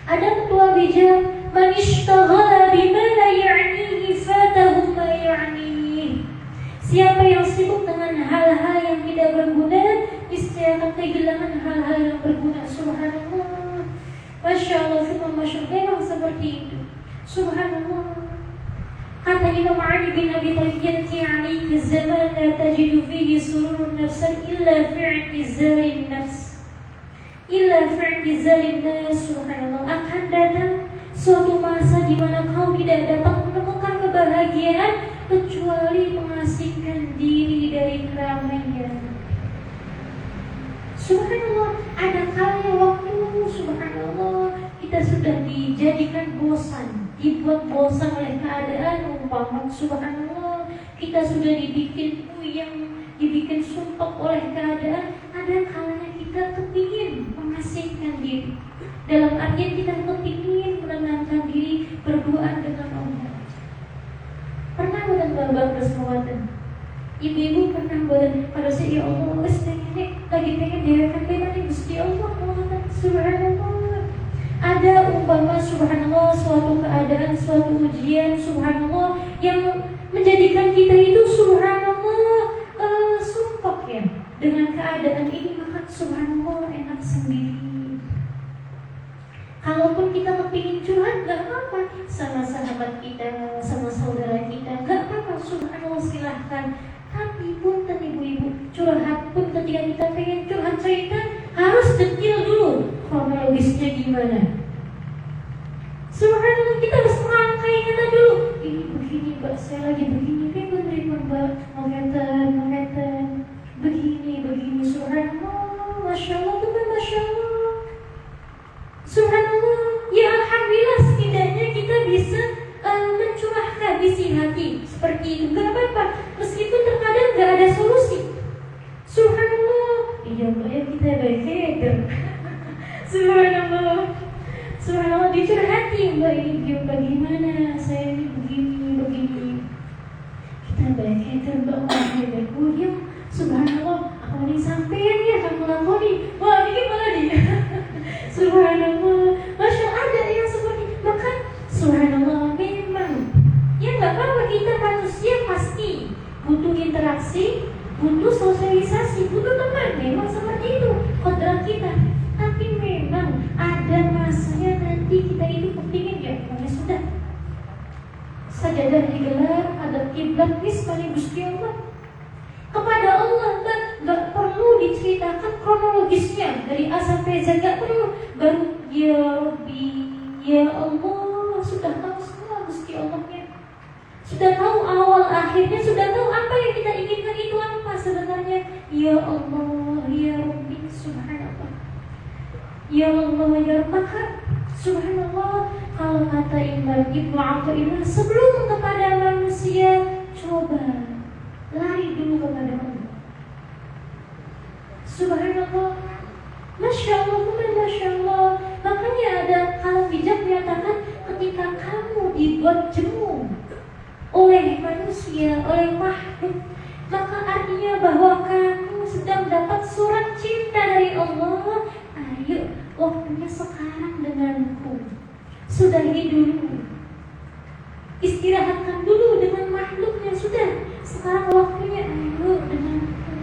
Ada ketua bijak, man ishtaghala bima la ya'nihi fatahu ma ya'nihi. Siapa yang sibuk dengan hal-hal yang tidak berguna, niscaya akan kehilangan hal-hal yang berguna. Subhanallah. Masya Allah, masya Allah, memang seperti itu. Subhanallah. Kata Imam Ali bin Abi Thalib, yanti alaihi zaman la tajidu fihi sururun nafsan illa fi'tizalin nafs, illa fi'tizalin nas. Subhanallah. Akan datang suatu masa di mana kau tidak dapat menemukan kebahagiaan kecuali mengasingkan diri dari keramaian. Subhanallah, ada kalanya waktu subhanallah kita sudah dijadikan bosan, dibuat bosan oleh keadaan, umpama subhanallah kita sudah dibikin puyeng, dibikin sumpah oleh keadaan. Ada kalanya kita kepingin mengasingkan diri, dalam artian kita kepingin menenangkan diri, berdoa dengan Allah. Pernah bukan babak kesempatan? Ibu-ibu pernah buatan pada saya, ya Allah, lagi pengen diakan benar di Gusti Allah. Subhanallah. Ada umpama subhanallah suatu keadaan, suatu ujian subhanallah yang menjadikan kita itu subhanallah sumpah ya dengan keadaan ini, maka subhanallah enak sendiri. Kalaupun kita kepingin curhat, gak apa-apa sama sahabat kita, sama saudara kita, gak apa-apa, subhanallah, silahkan. Tapi punten ibu-ibu, curhat pun ketika kita pengen curhat cerita harus detail dulu kronologisnya gimana. Subhanallah, kita harus merangkai kata dulu. Ini begini mbak, saya lagi begini, ribut mbak, ngeten, begini, subhanallah, masya Allah, tuh masya Allah. Subhanallah, ya alhamdulillah setidaknya kita bisa mencurahkan isi hati seperti itu. Gak apa-apa, meskipun terkadang gak ada solusi. Subhanallah, iya mbak ya kita baik-baik. Subhanallah, subhanallah, dicurhati mbak ini bagaimana, saya ini begini. Kita baik-baik mbak, baik-baik. Oh ya, subhanallah, aku ini sampean ya kamu lakoni. Wah ini gimana dia? Subhanallah, masya Allah, ada yang seperti maka subhanallah, memang ya nggak apa-apa, kita manusia pasti butuh interaksi, butuh sosialisasi, butuh teman, memang seperti itu kodrat kita. Tapi memang ada masanya nanti kita itu kepingin ya, pokoknya sudah sajadah digelar, ada kiblat nisbani Gusti Allah kepada Allah, nggak perlu diceritakan kronologisnya dari A sampai Z, nggak perlu. Baru ya Rabbi, ya Allah, sudah tahu semua Gusti Allahnya. sudah tahu awal akhirnya, sudah tahu apa yang kita inginkan itu apa sebenarnya. Ya Allah, ya Rabbi, subhanallah. Ya Allah, ya Rabbi. Maka subhanallah, kalau kata Imam Ibnu Athaillah, sebelum kepada manusia, coba lari dulu kepada Allah. Subhanallah, Masya Allah, Masya Allah. Makanya ada kalau bijak menyatakan, ketika kamu dibuat jemu oleh manusia, oleh makhluk, maka artinya bahwa kamu sedang dapat surat cinta dari Allah. Ayo, waktunya sekarang denganku. Sudahi dulu, istirahatkan dulu dengan makhluknya. Sudah, sekarang waktunya ayo denganku.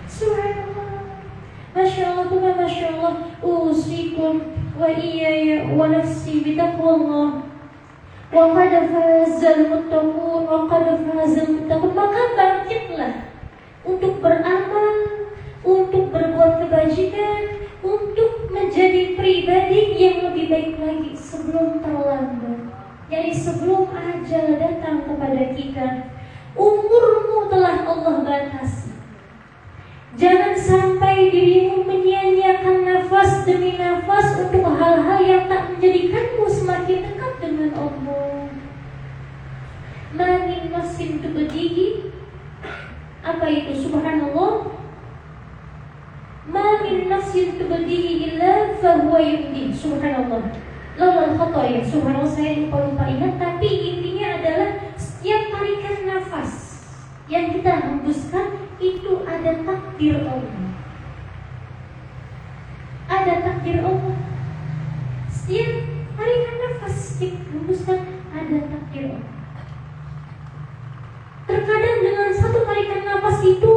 Subhanallah, Masya Allah, Masya Allah. Usikum wa iyaya wa nafsi bitaqwallah. Wa qad fazal muttaqun, wa qad fazal muttaqun. Maka bangkitlah untuk beramal, untuk berbuat kebajikan, untuk menjadi pribadi yang lebih baik lagi sebelum terlambat. Jadi sebelum ajal datang kepada kita. Umurmu telah Allah batasi. Jangan sampai dirimu menyia-nyiakan nafas demi nafas untuk hal-hal yang tak menjadikanmu semakin dekat dengan Allah. Manin nafsin tubdihi. Apa itu? Subhanallah. Manin nafsin tubdihi illa fahuwa yumdi. Subhanallah. Lawal khotoya. Subhanallah, saya lupa ingat. Tapi intinya adalah setiap tarikan nafas yang kita hembuskan itu ada takdir Allah. Ada takdir Allah. Setiap tarikan nafas kita hembuskan ada takdir Allah. Terkadang dengan satu tarikan nafas itu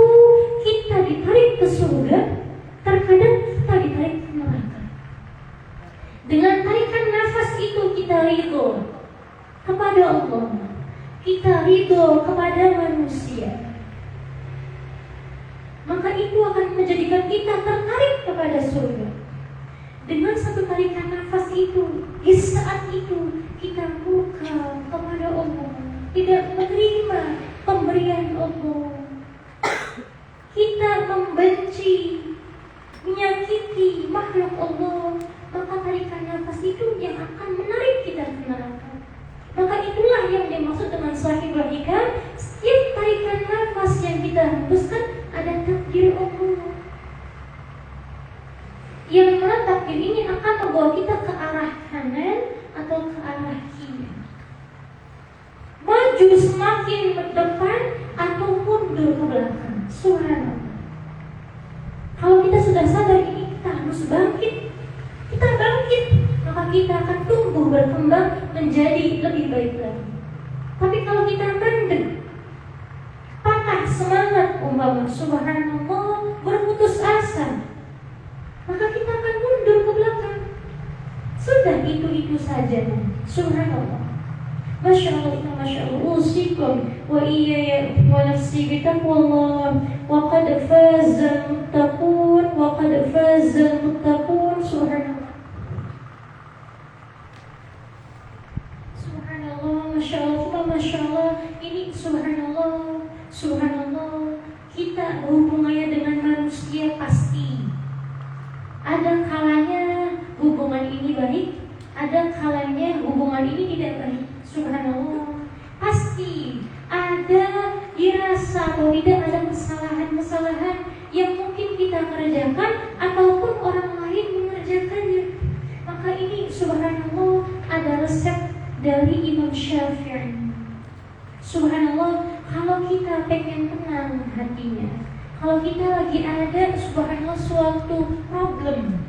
kita ditarik ke surga, terkadang kita ditarik ke neraka. Dengan tarikan nafas itu kita ridho kepada Allah, kita ridho kepada manusia. Maka itu akan menjadikan kita tertarik kepada surga. Dengan satu tarikan nafas itu, di saat itu kita murka kepada Allah, tidak menerima pemberian Allah. Kita membenci, menyakiti makhluk Allah. Maka tarikan nafas itu yang akan menarik kita ke neraka. Maka itulah yang dimaksud dengan Sahihul Hikam. Setiap tarikan nafas yang kita hembuskan ada takdir Allah. Yang mana takdir ini akan membawa kita ke arah kanan atau ke arah kiri, maju semakin ke depan atau mundur ke belakang. Subhanallah. Kalau kita sudah sadar ini, kita harus bangkit. Kita bangkit, maka kita akan tumbuh berkembang menjadi lebih baik lagi. Tapi kalau kita mandek, patah semangat umpama, subhanallah, berputus asa, maka kita akan mundur ke belakang. Sudah itu saja. Subhanallah. Masya Allah, Masya Allah. Usikum wa iyaya wa nafsi bitaqwallah. Wa qad fazal muttaqun, wa qad fazal muttaqun. Subhanallah. Subhanallah, Masya Allah, Masya Allah. Ini subhanallah, subhanallah. Kita hubungannya dengan manusia pasti ada kalanya hubungan ini baik, ada kalanya hubungan ini tidak baik. Subhanallah. Pasti ada dirasa atau tidak ada kesalahan-kesalahan yang mungkin kita kerjakan ataupun orang lain mengerjakannya. Maka ini subhanallah ada resep dari Imam Syafi'i. Subhanallah, kalau kita pengen tenang hatinya, kalau kita lagi ada subhanallah suatu problem,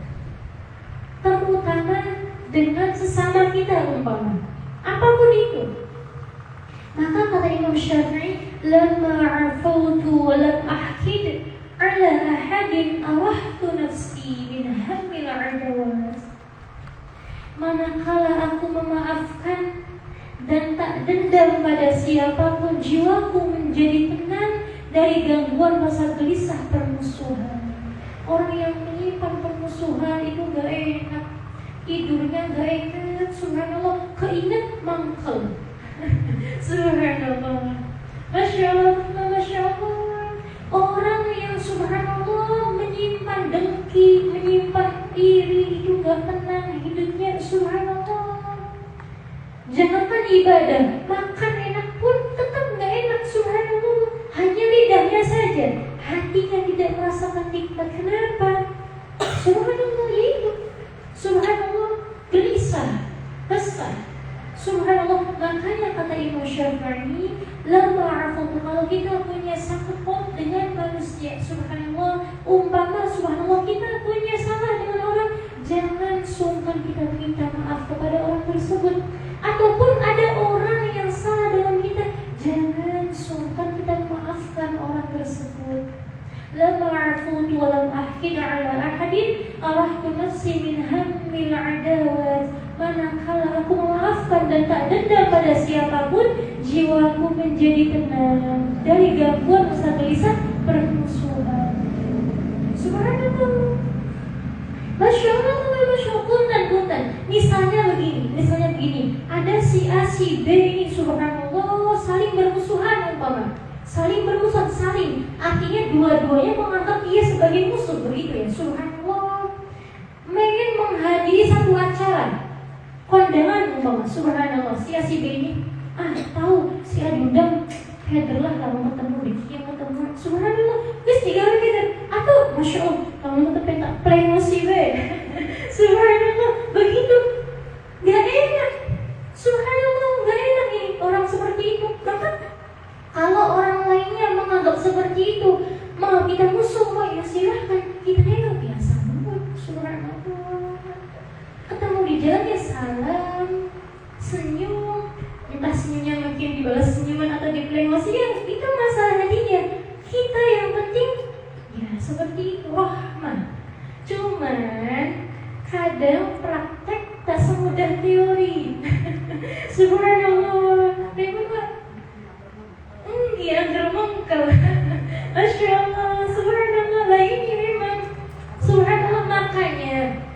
terutama dengan sesama kita umpama, apapun itu, maka kata Imam Syafi'i, lamma afautu wa lam ahkid ala ahadin arahtu nafsi min hamil adawaz. Manakala aku memaafkan dan tak dendam pada siapapun, jiwaku menjadi tenang dari gangguan rasa gelisah permusuhan. Orang yang menyimpan permusuhan itu gak enak, tidurnya gak enak, subhanallah, keinget mangkel. Subhanallah. Masya Allah, Masya Allah. Orang yang subhanallah menyimpan dengki, menyimpan iri, itu gak tenang hidupnya. Subhanallah. Jangankan ibadah, makan enak pun tetap gak enak. Subhanallah. Hanya lidahnya saja, hatinya tidak merasakan nikmat. Kenapa? Subhanallah, itu subhanallah, gelisah, resah. Subhanallah. Makanya kata Imam Syafi'i, la ma'afu, kalau kita punya sangkut dengan manusia, subhanallah, umpama subhanallah kita punya salah dengan orang, jangan sungkan kita minta maaf kepada orang tersebut. Ataupun ada orang yang salah dengan kita, jangan sungkan kita maafkan orang tersebut. La ma'afu wa lam ahkid ala ahadin arahtu nafsi min hammil adawat. Manakala aku memaafkan dan tak dendam pada siapapun, jiwaku menjadi tenang dari gangguan rasa gelisah permusuhan. Subhanallah. Masya Allah, Masya Allah, punten. Misalnya begini, ada si A, si B ini subhanallah saling bermusuhan umpama. Saling bermusuhan, artinya dua-duanya menganggap dia sebagai musuh, begitu ya. Subhanallah. Ingin menghadiri satu acara kondangan umpama, subhanallah, si A si B ini tahu si A diundang, hadirlah kamu ketemu dia ketemu, subhanallah, wis tiga kita atau masya Allah kamu ketemu tak play si B. Subhanallah, begitu gak enak. Subhanallah, gak enak ini orang seperti itu. Bahkan kalau orang lainnya menganggap seperti itu, mau kita musuh, mau ya silahkan, kita yang biasa banget. Subhanallah. Ketemu di jalan ya salam, senyum, entah senyumnya mungkin dibalas senyuman atau dipelengos, ya itu masalah hatinya. Kita yang penting ya seperti itu, rahmah. Cuman kadang praktek tak semudah teori. Subhanallah. Memang dia germongkel. Masya Allah, subhanallah. Lah ini memang subhanallah, makanya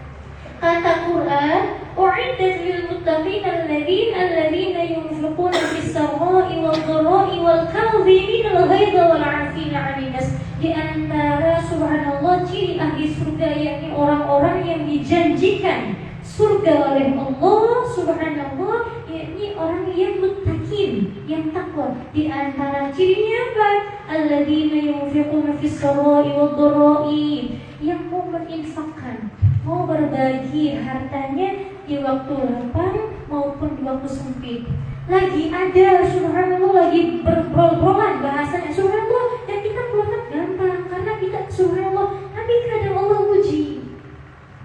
kata Quran, u'iddat lil muttaqin alladzina yunfiquna fis sarra'i wal dharra'i wal kadhimina al ghaidha wal 'afina 'anil nas. Di antara subhanallah ciri ahli surga, yakni orang-orang yang dijanjikan surga oleh Allah subhanallah, yakni orang yang muttaqin, yang takwa. Di antara cirinya apa? Alladzina yunfiquna fis sarra'i wad dharra'i, yang mau berinfakkan, mau berbagi hartanya di waktu lapang maupun di waktu sempit. Lagi ada subhanallah, lagi berbrol-brolan bahasanya subhanallah, dan kita keluarkan gampang karena kita subhanallah, tapi kadang Allah uji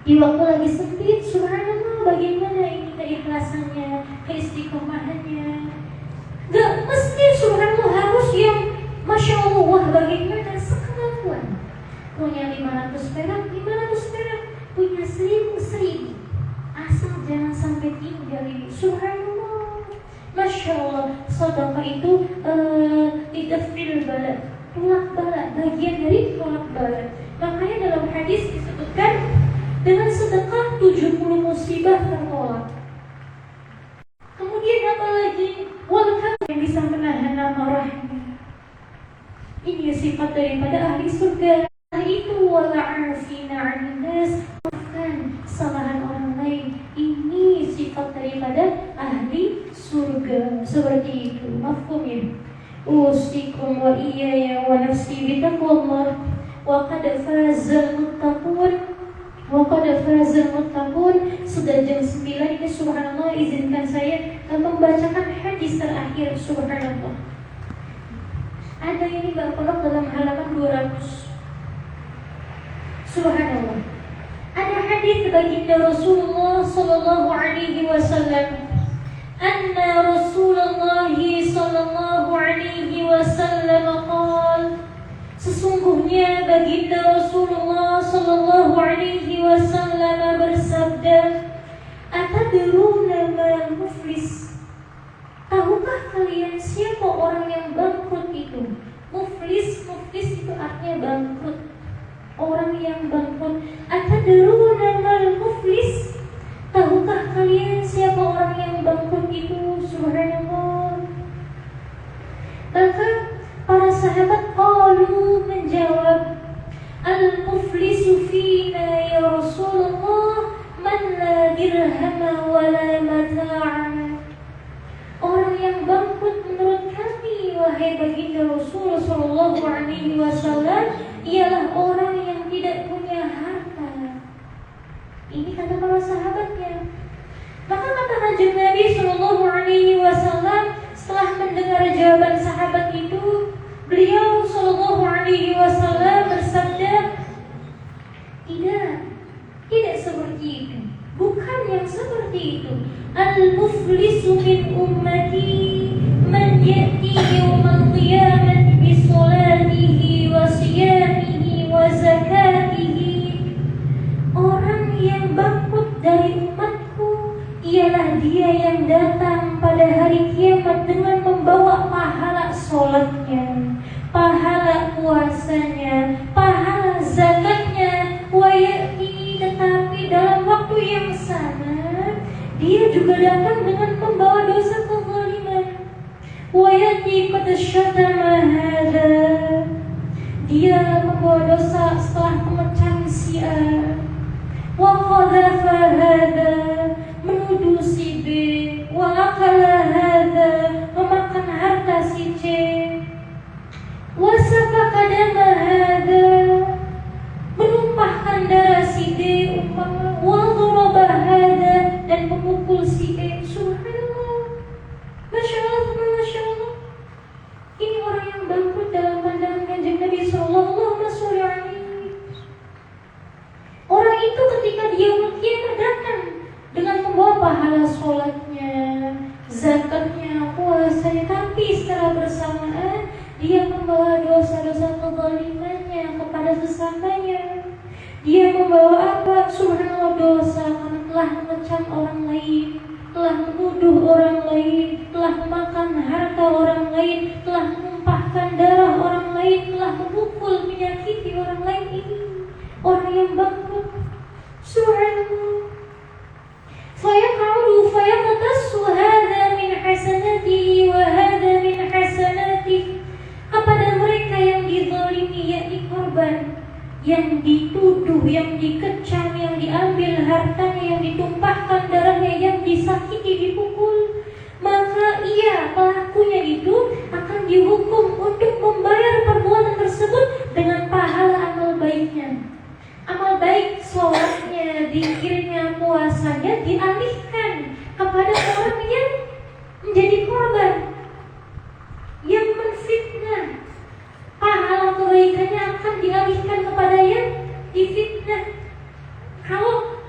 di waktu lagi sempit. Subhanallah, bagaimana ini keikhlasannya, keistiqomahannya. Gak mesti subhanallah harus yang masya Allah, wah bagaimana sekemampuan. Punya 500 perak, punya 1000, asal jangan sampai tinggal ini. Subhanallah, masya Allah. Sedekah itu idafil balad, tolak bala, bagian dari tolak bala. Makanya dalam hadis disebutkan, dengan sedekah 70 musibah tertolak. Kemudian apa lagi? Wal yang bisa menahan amarahnya. Ini sifat daripada ahli surga. Itu wal 'afina 'anil nas, maafkan kesalahan orang lain. Ini sifat daripada ahli surga. Seperti itu. Mafhum ya? Usikum wa iyaya wa nafsi bitaqwallah wa qad fazal muttaqun. Waqad fazal muttaqun. Sudah jam 9 ini subhanallah, izinkan saya membacakan hadis terakhir. Subhanallah, ada ini Mbak Pondok dalam halaman 200. Subhanallah, ada hadis baginda Rasulullah sallallahu alaihi wasallam, anna Rasulullah sallallahu alaihi wasallam qala, sesungguhnya baginda Rasulullah sallallahu alaihi wasallam bersabda, atadruna mal muflis, tahukah kalian siapa orang yang bangkrut itu? Muflis itu artinya bangkrut, orang yang bangkrut. Atadruna mal muflis, tahukah kalian siapa orang yang bangkrut itu? Subhanallah. Alaihi Wasallam ialah orang yang tidak punya harta. Ini kata para sahabatnya. Maka kata Kanjeng Nabi Sallallahu Alaihi Wasallam setelah mendengar jawaban sahabat itu, beliau Sallallahu Alaihi Wasallam bersabda, tidak seperti itu. Bukan yang seperti itu. Al-muflisu min ummati man ya'ti yawmal qiyamati bi salatihi wa siyamihi wa zakatihi. Orang yang bangkrut dari umatku ialah dia yang datang pada hari kiamat dengan membawa pahala sholatnya, pahala puasanya, pahala zakatnya, wa ya'ti, tetapi dalam waktu yang sama dia juga datang dengan membawa dosa kezaliman. Wa ya'ti qad syatama hadza, dia membawa dosa setelah memecah si A. Wa qadhafa hadza, menuduh si B. Wa akala hadza, memakan harta si C. Wa safaka dama hadza, menumpahkan darah si D umpama. Wa dharaba hadza, dan memukul si E. Subhanallah, Masya Allah, Masya Allah. Ini orang yang bangkrut dalam pandangan Kanjeng Nabi Sallallahu Alaihi Wasallam. Orang itu ketika dia kiamat datang dengan membawa pahala sholatnya, zakatnya, puasanya, tapi secara bersamaan dia membawa dosa-dosa kezalimannya kepada sesamanya. Dia membawa apa? Subhanallah, dosa karena telah mengecam orang lain, telah menuduh orang lain, telah memakan harta orang lain, telah menumpahkan darah orang lain, telah memukul, menyakiti orang lain. Ini orang yang bangkrut. Subhanallah. Fayaqa'udu fayaqtassu hadza min hasanatihi wa hadza min hasanatihi. Kepada mereka yang dizalimi, yakni korban, yang dituduh, yang dikecam, yang diambil hartanya, yang ditumpahkan darahnya, yang disakiti, dipukul, maka ia, pelakunya itu akan dihukum untuk membayar perbuatan tersebut dengan pahala amal baiknya. Amal baik, sholatnya, zikirnya, puasanya dialihkan kepada orang yang menjadi korban, yang menfitnah. Pahala kebaikannya akan dialihkan kepada yang difitnah. Kalau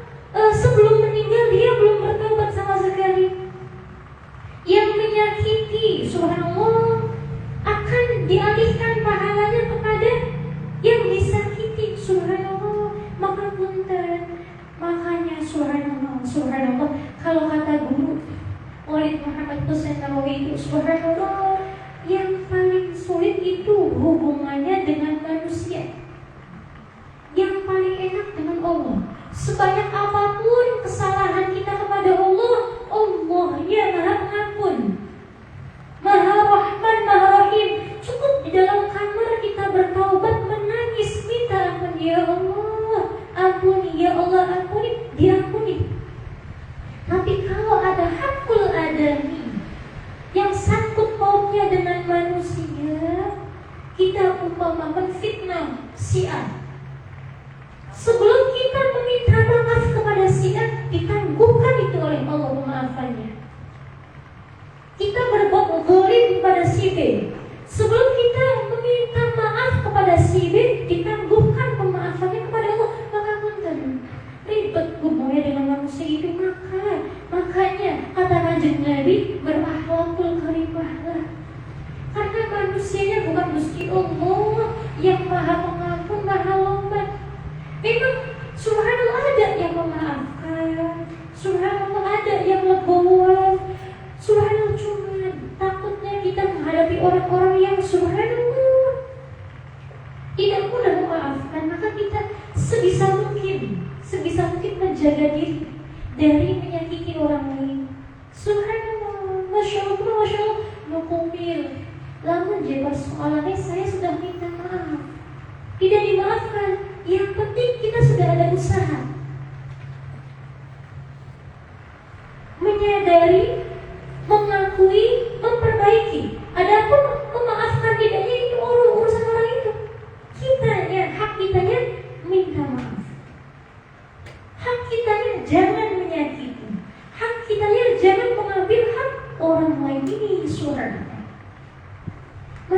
sebelum meninggal dia belum bertobat sama sekali, yang menyakiti, subhanallah, akan dialihkan pahalanya kepada yang disakiti, subhanallah. Maka punten, makanya subhanallah, subhanallah, kalau kata guru Walid Muhammad Husain Nawawi itu, subhanallah, yang paling sulit itu hubungannya dengan manusia, yang paling enak dengan Allah. Sebanyak apapun kesalahan kita kepada Allah, Allah ya Maha Pengampun, Maha Rahman, Maha Rahim. Cukup di dalam kamar kita bertaubat, menangis, minta ampun, ya Allah ampuni, ya Allah ampuni, diampuni. Tapi kalau ada hakul adami yang sangkut pautnya dengan manusia, kita umpama menfitnah si A, sebelum kita meminta maaf kepada si A, ditangguhkan itu oleh Allah pemaafannya. Kita berbuat zalim kepada si B, sebelum kita meminta maaf kepada si B, ditangguhkan pemaafannya kepada Allah. Maka punten, ribet hubungannya dengan manusia itu. Makanya kata Kanjeng Nabi, berakhlakul karimahlah. Karena manusianya bukan Gusti Allah yang Maha Pengampun, Maha Lombat. Memang subhanallah ada yang memaafkan, subhanallah ada yang legowo, subhanallah, cuma takutnya kita menghadapi orang-orang yang subhanallah tidak mudah memaafkan. Maka kita sebisa mungkin menjaga diri dari menyakiti orang lain. Subhanallah, Masya Allah, Masya Allah, nukumil. Lamun je persoalannya saya sudah minta maaf, tidak dimaafkan. Yang penting kita sudah ada usaha menyadari, mengakui, memperbaiki. Adapun memaafkan tidaknya itu urusan orang itu.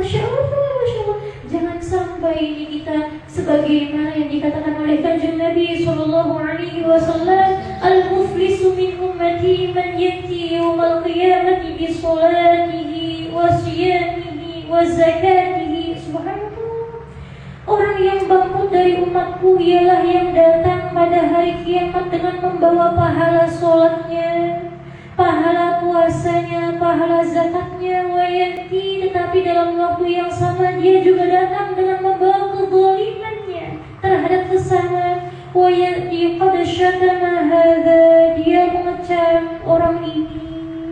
Masya Allah, Masya Allah. Jangan sampai ini kita sebagaimana yang dikatakan oleh Kanjeng Nabi Sallallahu Alaihi Wasallam, al-muflisu min ummati man yati yawmal qiyamati bi salatihi wa siyamihi wa zakatihi. Subhanallah. Orang yang bangkrut dari umatku ialah yang datang pada hari kiamat dengan membawa pahala sholatnya, pahala puasanya, pahala zakatnya, wayanti, tetapi dalam waktu yang sama dia juga datang dengan membawa kezalimannya terhadap sesama. Wayanti qad syatama hadza, dia mengecam orang ini,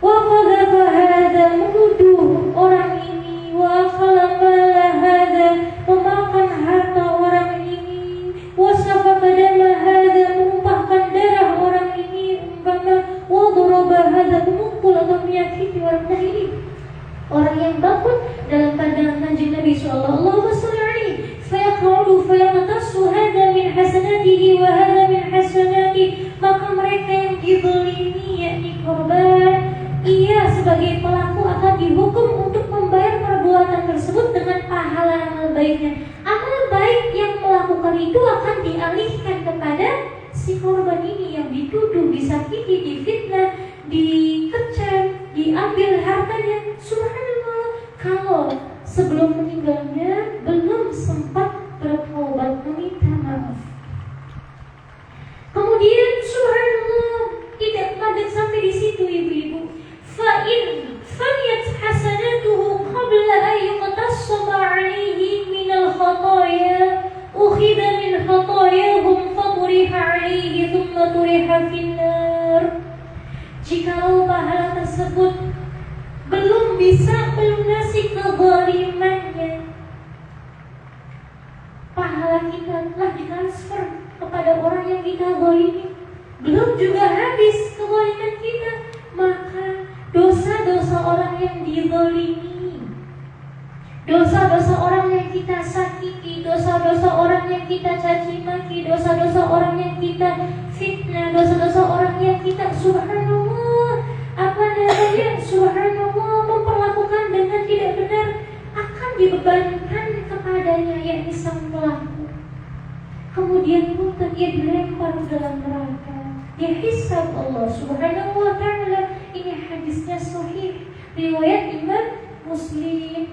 wa qadhafa hadza, menuduh orang ini, wa akala mala hadza, memakan harta orang ini, wa safaka dama hadza, menumpahkan darah orang ini, umpama wa daraba hadza, memukul atau menyakiti orang ini. Orang yang bangkrut dalam pandangan Kanjeng Nabi sallallahu alaihi wasallam, fayaqulu fayaqtasu hadza min hasanatihi wa hadza min hasanati, maka mereka yang dizalimi yakni korban, ia sebagai pelaku akan dihukum untuk membayar perbuatan tersebut dengan pahala amal baiknya. Amal baik yang melakukan itu akan dialihkan kepada si korban ini yang dituduh, disakiti, difitnah, dikecam, diambil hartanya. Subhanallah, kalau sebelum meninggalnya belum sempat bertobat meminta maaf. Kemudian subhanallah, tidak pada sampai di situ ibu-ibu. Fa'in faniyat hasanatuhu qabla an yuqtassama 'alaihi min al-khataya, ukhidha min khatayahum faturiha 'alaihi thumma turiha fin-nar. Jikalau pahala tersebut belum bisa melunasi kezalimannya, pahala kita telah ditransfer kepada orang yang kita zalimi, belum juga habis kezaliman kita, maka dosa-dosa orang yang dizalimi, dosa-dosa orang yang kita sakiti, dosa-dosa orang yang kita caci maki, dosa-dosa orang yang kita fitnah, dosa-dosa orang yang kita subhanallah, subhanallah, memperlakukan dengan tidak benar, akan dibebankan kepadanya yakni sang pelaku. Kemudian pun dia dilempar ke dalam neraka, dia hisab Allah subhanahu wa ta'ala. Ini hadisnya sahih, riwayat Imam Muslim.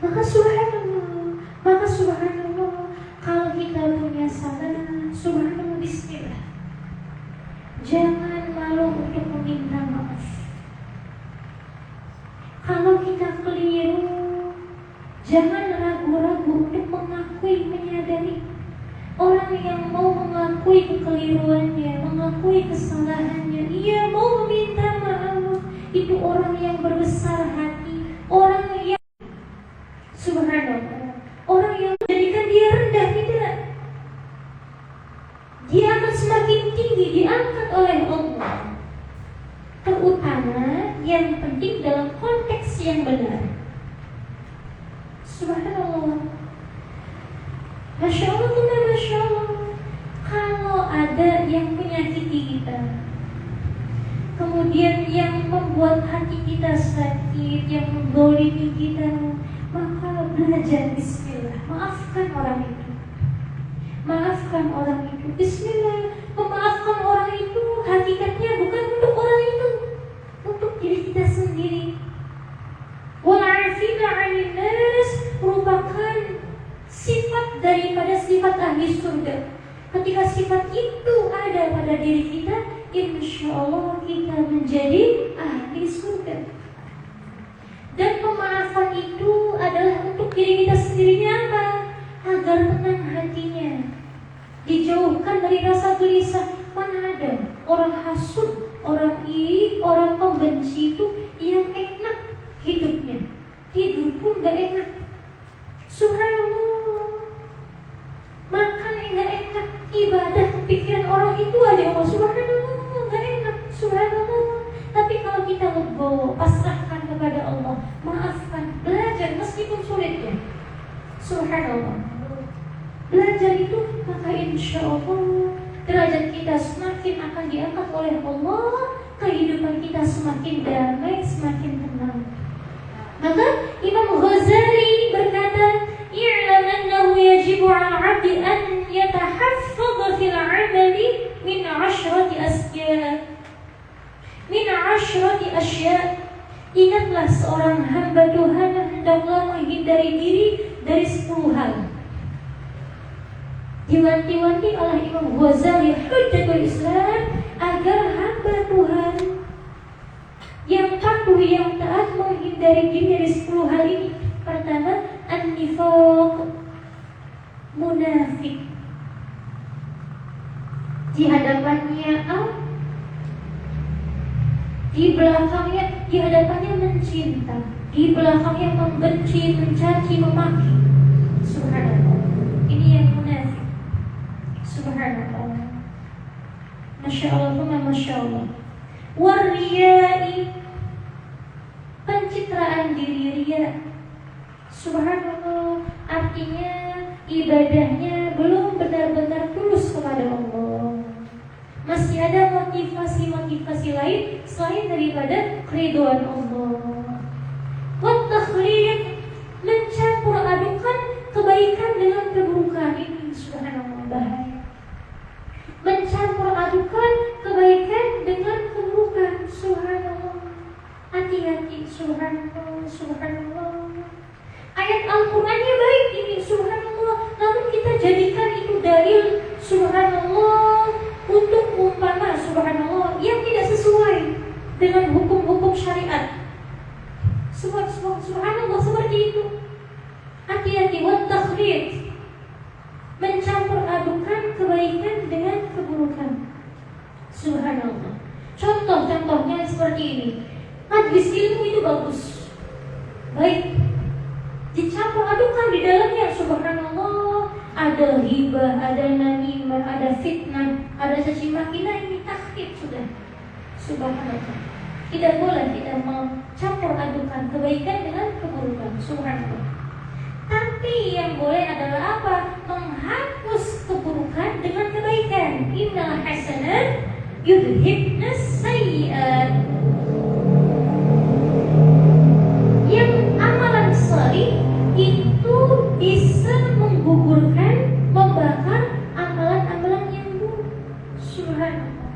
Maka subhanallah, kalau kita punya salah, subhanallah, bismillah, jangan malu untuk meminta maaf. Kalau kita keliru, jangan ragu-ragu untuk mengakui, menyadari. Orang yang mau mengakui kekeliruannya, mengakui kesalahannya, ia mau meminta maaf, itu orang yang berbesar hati, orang yang subhanallah, orang yang menjadikan dia rendah, tidak. Dia akan semakin tinggi diangkat oleh Allah. Terutama yang penting dalam konteks yang benar. Subhanallah. Masya Allah, Masya Allah. Kalau ada yang menyakiti kita, kemudian yang membuat hati kita sakit, yang menggolimi kita, maka belajar bismillah, maafkan orang itu. Maafkan orang itu, bismillah. Memaafkan orang itu hakikatnya bukan untuk orang itu, untuk diri kita sendiri. Wa'afina 'anil nas merupakan sifat daripada sifat ahli surga. Ketika sifat itu ada pada diri kita, insya Allah kita menjadi ahli surga. Dan pemaafan itu adalah untuk diri kita sendirinya apa? Agar tenang hatinya, dijauhkan dari rasa gelisah. Mana ada orang hasud, orang iri, orang pembenci itu yang enak hidupnya, tidur pun gak enak. Subhanallah, makan gak enak, ibadah kepikiran orang itu aja, Allah subhanallah, gak enak, subhanallah. Tapi kalau kita legowo, pasrahkan kepada Allah, maafkan, belajar meskipun sulit ya, subhanallah. Belajar itu, maka insya Allah derajat kita semakin akan diangkat oleh Allah, kehidupan kita semakin damai, semakin tenang. Maka Imam Ghazali berkata, "I'lam annahu yajibu 'ala 'abdi an yatahaffadha fil 'amali min 'ashrati asya'." Ingatlah seorang hamba Tuhan hendaklah menghindari diri dari 10 hal. Diwanti-wanti oleh Imam Ghazali Hujjatul Islam agar hamba Tuhan yang patuh, yang taat menghindari diri dari 10 hal ini. Pertama, an-nifaq, munafik. Di hadapannya di hadapannya mencinta, di belakangnya membenci, mencaci, memaki. Subhanallah. Ini yang munafik. Subhanallah. Masya Allah, Masya Allah. Wariyai, pencitraan diri, riya. Subhanallah, artinya ibadahnya belum benar-benar tulus kepada Allah. Masih ada motivasi-motivasi lain selain daripada keridhaan Allah. Wat-takhlid, mencampur adukan kebaikan dengan keburukan. Ini subhanallah bahaya. Mencampur adukan kebaikan dengan keburukan. Subhanallah. Hati-hati, subhanallah, subhanallah. Ayat Al-Qur'annya baik ini, subhanallah. Namun kita jadikan itu dalil, subhanallah, untuk umpama, subhanallah, yang tidak sesuai dengan hukum-hukum syariat. Subhanallah, seperti itu. Hati-hati, wat-takhlid, mencampur adukan kebaikan dengan keburukan. Subhanallah. Contoh-contohnya seperti ini. Majlis ilmu itu bagus, baik, dicampur adukan di dalamnya, subhanallah, ada ghibah, ada namimah, ada fitnah, ada caci maki. Nah, ini takhlid sudah. Subhanallah. Tidak boleh kita mencampur adukan kebaikan dengan keburukan. Subhanallah. Tapi yang boleh adalah apa? Menghapus keburukan dengan kebaikan. Innal hasanat yudhibnas sayyi'at. Yang amalan salih itu bisa menggugurkan, membakar amalan-amalan yang buruk. Subhanallah.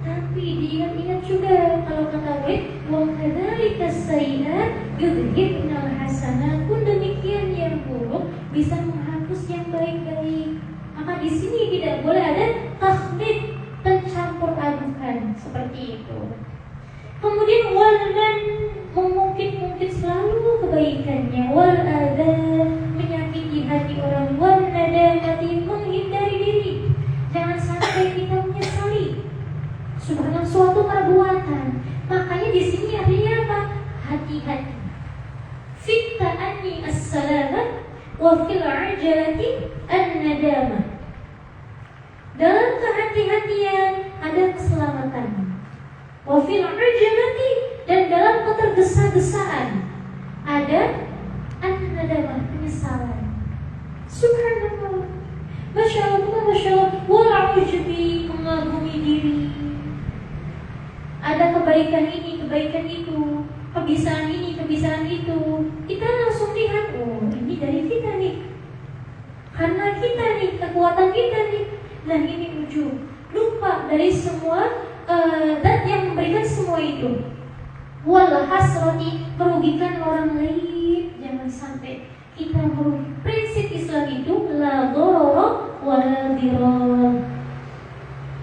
Tapi diingat-ingat juga, kalau kata wid, wa kadzalika sayyi'at yudhibnal hasanat, pun demikian yang buruk bisa menghapus yang baik-baik. Maka di sini tidak boleh ada takhlid, pencampur adukan seperti itu. Kemudian walnan, mengungkit-ungkit selalu kebaikannya. Wal adha, menyakiti hati orang. Wal nadamati, menghindari diri. Jangan sampai kita menyesali subhanallah suatu perbuatan. Makanya di sini artinya apa? Hati-hati. Fit ta'anni as-salamah wa fil 'ajalati an-nadamah. Dalam kehati-hatian ada keselamatan. Wa fil 'ajalati, dan dalam ketergesa-gesaan ada an-nadamah, penyesalan. Subhanallah. Masya Allah, Masya Allah. Wal 'ujubi, mengagumi diri. Ada kebaikan ini, kebaikan itu, kebisaan ini, kebisaan itu. Kita langsung lihat, oh ini dari kita nih, karena kita nih, kekuatan kita nih. Nah ini ujub. Lupa dari semua zat yang memberikan semua itu. Wal hasrati, merugikan orang lain. Jangan sampai kita merugi. Prinsip Islam itu la dharara wa la dirar.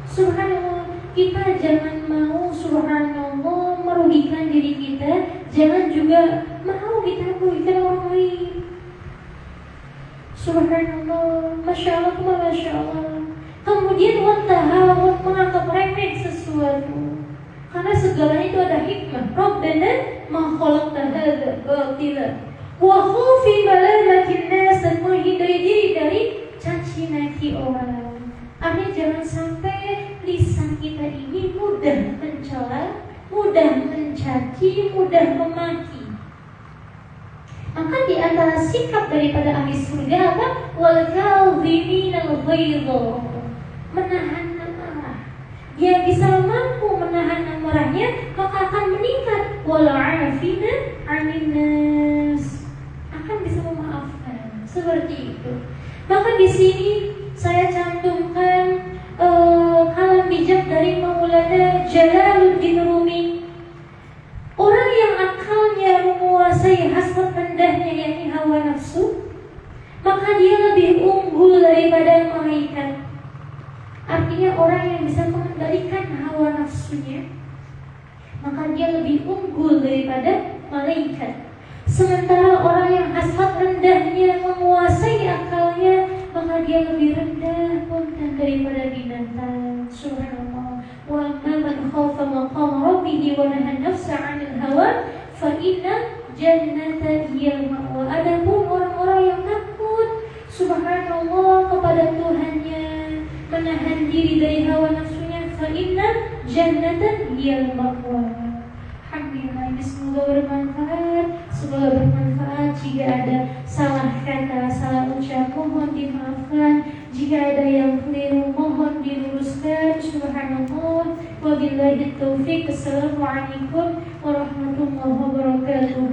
Subhanallah. Kita jangan mau, subhanallah, merugikan diri kita. Jangan juga mau kita merugikan orang lain. Subhanallah. Masya Allah, Masya Allah. Kemudian wantahawat, menganggap remeh sesuatu. Karena segalanya itu ada hikmah. Rabbana ma khalaqta hadza batila wa khufi malamatin nas, dan menghindari diri dari caci maki orang. Artinya jangan sampai lisan kita ini mudah mencela, mudah mencaci, mudah memaki. Maka di antara sikap daripada ahli surga apa? Wal kadhiminal ghaidha, menahan amarah. Dia bisa mampu menahan amarahnya, maka akan meningkat. Wal 'afina 'anil nas, akan bisa memaafkan. Seperti itu. Maka di sini saya cantumkan kalam bijak dari Maulana Jalaluddin Rumi. Orang yang akalnya menguasai hasrat rendahnya, yakni hawa nafsu, maka dia lebih unggul daripada malaikat. Artinya orang yang bisa mengendalikan hawa nafsunya, maka dia lebih unggul daripada malaikat. Sementara orang yang hasrat rendahnya menguasai akalnya, maka dia lebih rendah punten daripada binatang. Subhanallah. Wa man khafa maqama rabbih wa nahan nafsa 'anil hawa fa inna jannata hiyal ma'wa. Adapun orang-orang yang takut subhanallah kepada Tuhannya, menahan diri dari hawa nafsunya, fa inna jannata hiyal ma'wa. Alhamdulillah, ini semoga bermanfaat. Semoga bermanfaat. Jika ada salah kata, salah ucap, mohon dimaafkan. Jika ada yang keliru, mohon diluruskan. Subhanallah. Wabillahi taufiq. Assalamualaikum warahmatullahi wabarakatuh.